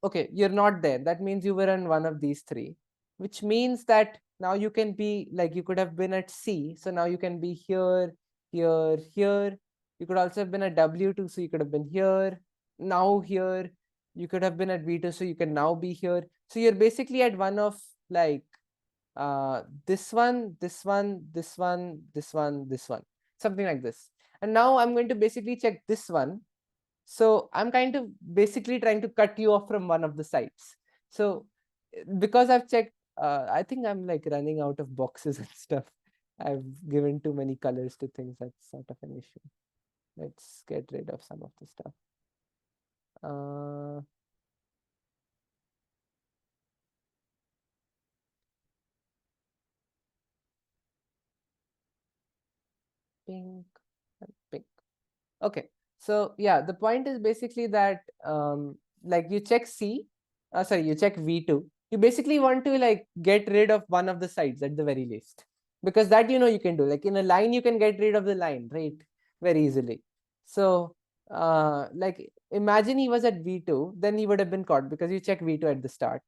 Okay, you're not there. That means you were on one of these 3, which means that now you can be like, you could have been at C. So now you can be here, here, here. You could also have been at W2. So you could have been here, now here. You could have been at V2. So you can now be here. So you're basically at one of like this one, this one, this one, this one, this one, something like this. And now I'm going to basically check this one. So I'm kind of basically trying to cut you off from one of the sides. So because I've checked, I think I'm like running out of boxes and stuff. I've given too many colors to things. That's sort of an issue. Let's get rid of some of the stuff. Pink and pink. Okay, so yeah, the point is basically that like you check C, sorry, you check V2. You basically want to like get rid of one of the sides at the very least, because that you can do. Like in a line, you can get rid of the line, right? Very easily. So like imagine he was at V2, then he would have been caught because you check V2 at the start.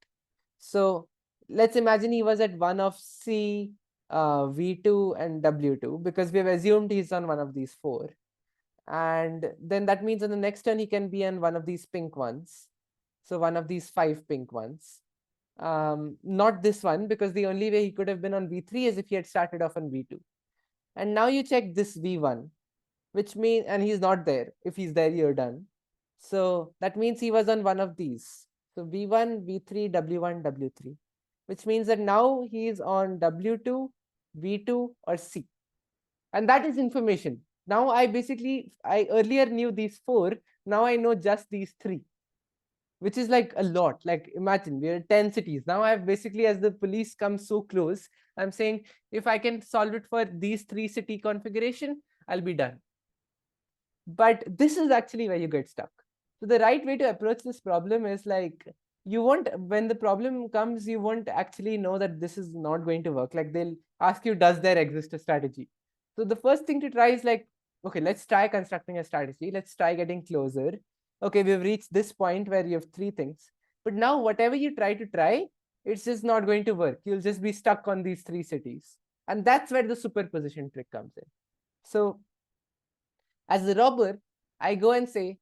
So let's imagine he was at one of C, V2 and W2 because we have assumed he's on one of these four. And then that means on the next turn he can be on one of these pink ones. So one of these 5 pink ones. Not this one, because the only way he could have been on V3 is if he had started off on V2. And now you check this V1, which means, and he's not there. If he's there, you're done. So that means he was on one of these. So V1, V3, W1, W3, which means that now he is on W2, V2 or C. And that is information. Now I earlier knew these 4. Now I know just these 3, which is like a lot. Like imagine we are 10 cities. Now I've basically, as the police come so close, I'm saying if I can solve it for these 3 city configuration, I'll be done. But this is actually where you get stuck. So the right way to approach this problem is like, when the problem comes, you won't actually know that this is not going to work. Like they'll ask you, does there exist a strategy? So the first thing to try is like, okay, let's try constructing a strategy. Let's try getting closer. Okay, we've reached this point where you have 3 things. But now whatever you try, it's just not going to work. You'll just be stuck on these 3 cities. And that's where the superposition trick comes in. So as the robber, I go and say,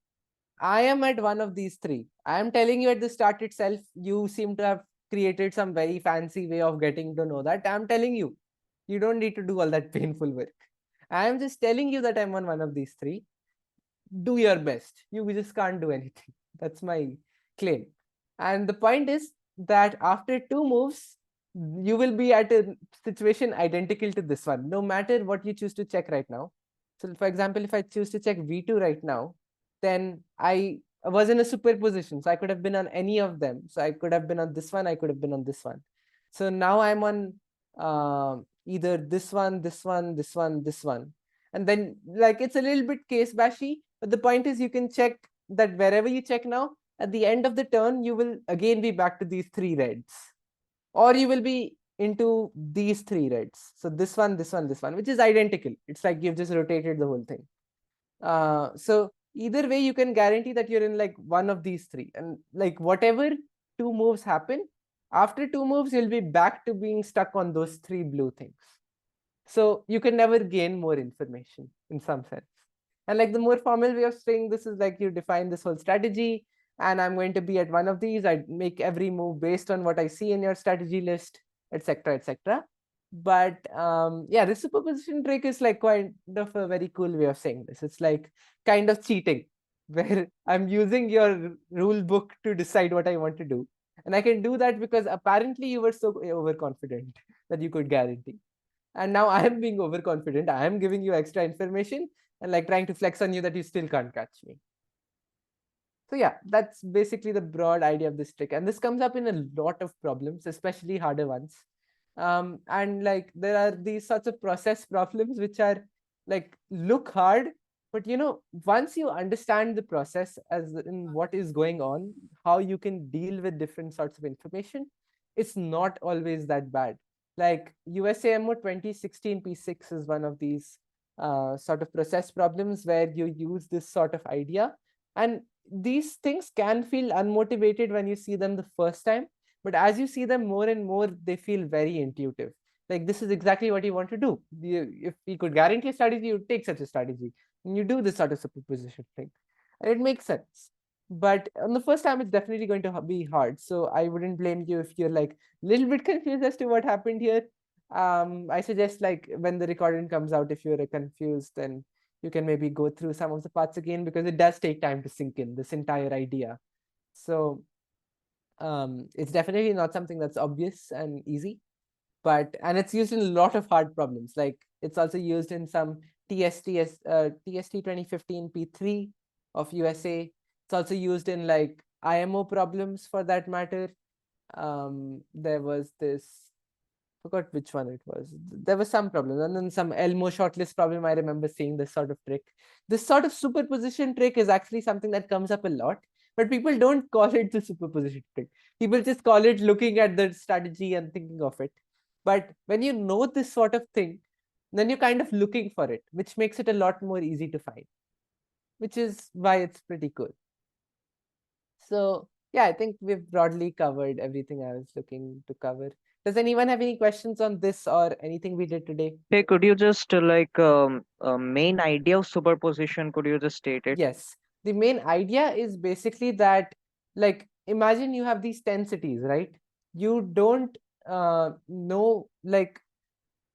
I am at one of these 3. I am telling you at the start itself, you seem to have created some very fancy way of getting to know that. I'm telling you, you don't need to do all that painful work. I am just telling you that I'm on one of these 3. Do your best. You just can't do anything. That's my claim. And the point is that after 2 moves, you will be at a situation identical to this one, no matter what you choose to check right now. So for example, if I choose to check V2 right now, then I was in a superposition. So I could have been on any of them. So I could have been on this one. I could have been on this one. So now I'm on either this one, this one, this one, this one. And then like it's a little bit case bashy, but the point is you can check that wherever you check now, at the end of the turn, you will again be back to these 3 reds, or you will be into these 3 reds. So this one, this one, this one, which is identical. It's like you've just rotated the whole thing. So either way, you can guarantee that you're in like one of these 3, and like whatever 2 moves happen, after 2 moves, you'll be back to being stuck on those 3 blue things. So you can never gain more information in some sense. And like the more formal way of saying this is like you define this whole strategy, and I'm going to be at one of these. I make every move based on what I see in your strategy list, etc., etc. But yeah, the superposition trick is like kind of a very cool way of saying this. It's like kind of cheating, where I'm using your rule book to decide what I want to do. And I can do that because apparently you were so overconfident that you could guarantee. And now I am being overconfident. I am giving you extra information and like trying to flex on you that you still can't catch me. So yeah, that's basically the broad idea of this trick. And this comes up in a lot of problems, especially harder ones. And like there are these sorts of process problems which are like look hard, but once you understand the process as in what is going on, how you can deal with different sorts of information, it's not always that bad. Like USAMO 2016 P6 is one of these sort of process problems where you use this sort of idea. And these things can feel unmotivated when you see them the first time, but as you see them more and more, they feel very intuitive. Like this is exactly what you want to do. If we could guarantee a strategy, you would take such a strategy and you do this sort of superposition thing. And it makes sense. but on the first time, it's definitely going to be hard. So I wouldn't blame you if you're like a little bit confused as to what happened here. I suggest like when the recording comes out, if you're confused, then you can maybe go through some of the parts again, because it does take time to sink in this entire idea. So it's definitely not something that's obvious and easy, and it's used in a lot of hard problems. Like it's also used in some TST 2015 P3 of USA. It's also used in like IMO problems for that matter. There was this, forgot which one it was. There was some problem, and then some Elmo shortlist problem. I remember seeing this sort of trick. This sort of superposition trick is actually something that comes up a lot, but people don't call it the superposition trick. People just call it looking at the strategy and thinking of it. But when you know this sort of thing, then you're kind of looking for it, which makes it a lot more easy to find, which is why it's pretty cool. So yeah, I think we've broadly covered everything I was looking to cover. Does anyone have any questions on this or anything we did today? Hey, could you just main idea of superposition? Could you just state it? Yes. The main idea is basically that, like, imagine you have these 10 cities, right? You don't know, like,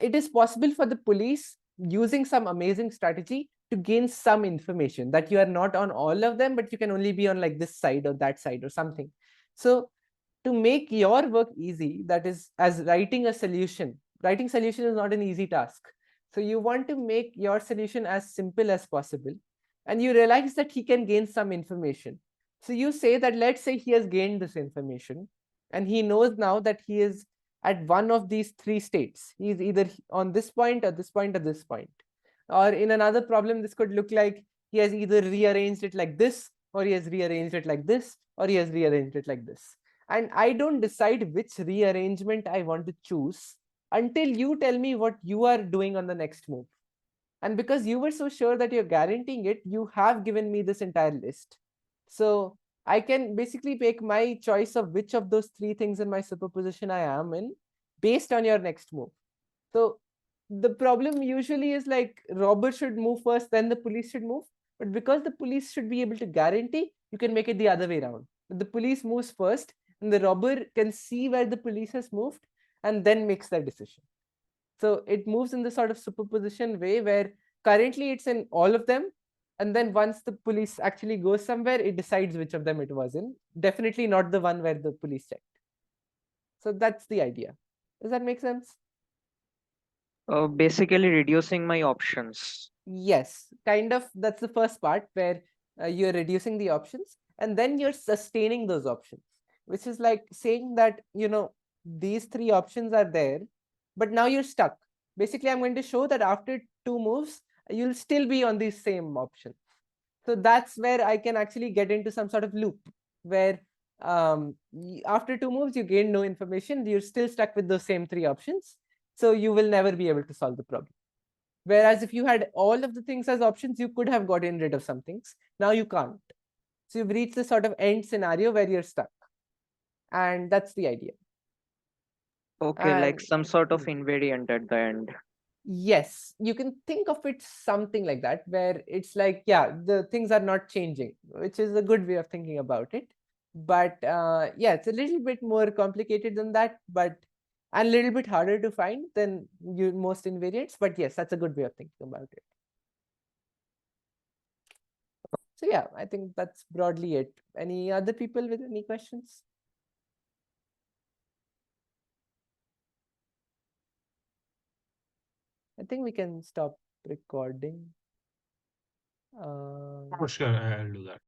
it is possible for the police using some amazing strategy to gain some information that you are not on all of them, but you can only be on like this side or that side or something. So to make your work easy, that is as writing a solution. Writing solution is not an easy task. So you want to make your solution as simple as possible, and you realize that he can gain some information. So you say that, let's say he has gained this information, and he knows now that he is at one of these three states. He is either on this point or this point or this point. Or in another problem, this could look like he has either rearranged it like this, or he has rearranged it like this, or he has rearranged it like this. And I don't decide which rearrangement I want to choose until you tell me what you are doing on the next move. And because you were so sure that you're guaranteeing it, you have given me this entire list. So I can basically make my choice of which of those three things in my superposition I am in based on your next move. So the problem usually is like robber should move first, then the police should move. But because the police should be able to guarantee, you can make it the other way around. The police moves first, and the robber can see where the police has moved and then makes their decision. So it moves in the sort of superposition way where currently it's in all of them. And then once the police actually goes somewhere, it decides which of them it was in. Definitely not the one where the police checked. So that's the idea. Does that make sense? Basically reducing my options. Yes, kind of. That's the first part where you're reducing the options, and then you're sustaining those options, which is like saying that, these three options are there, but now you're stuck. Basically, I'm going to show that after two moves, you'll still be on these same options. So that's where I can actually get into some sort of loop where after two moves, you gain no information. You're still stuck with those same three options. So you will never be able to solve the problem. Whereas if you had all of the things as options, you could have gotten rid of some things. Now you can't. So you've reached this sort of end scenario where you're stuck. And that's the idea. Okay, like And some sort of invariant at the end. yes, you can think of it something like that, where it's like, yeah, the things are not changing, which is a good way of thinking about it. But yeah, it's a little bit more complicated than that, but and a little bit harder to find than most invariants. But yes, that's a good way of thinking about it. So yeah, I think that's broadly it. Any other people with any questions? I think we can stop recording. Oh, sure, I'll do that.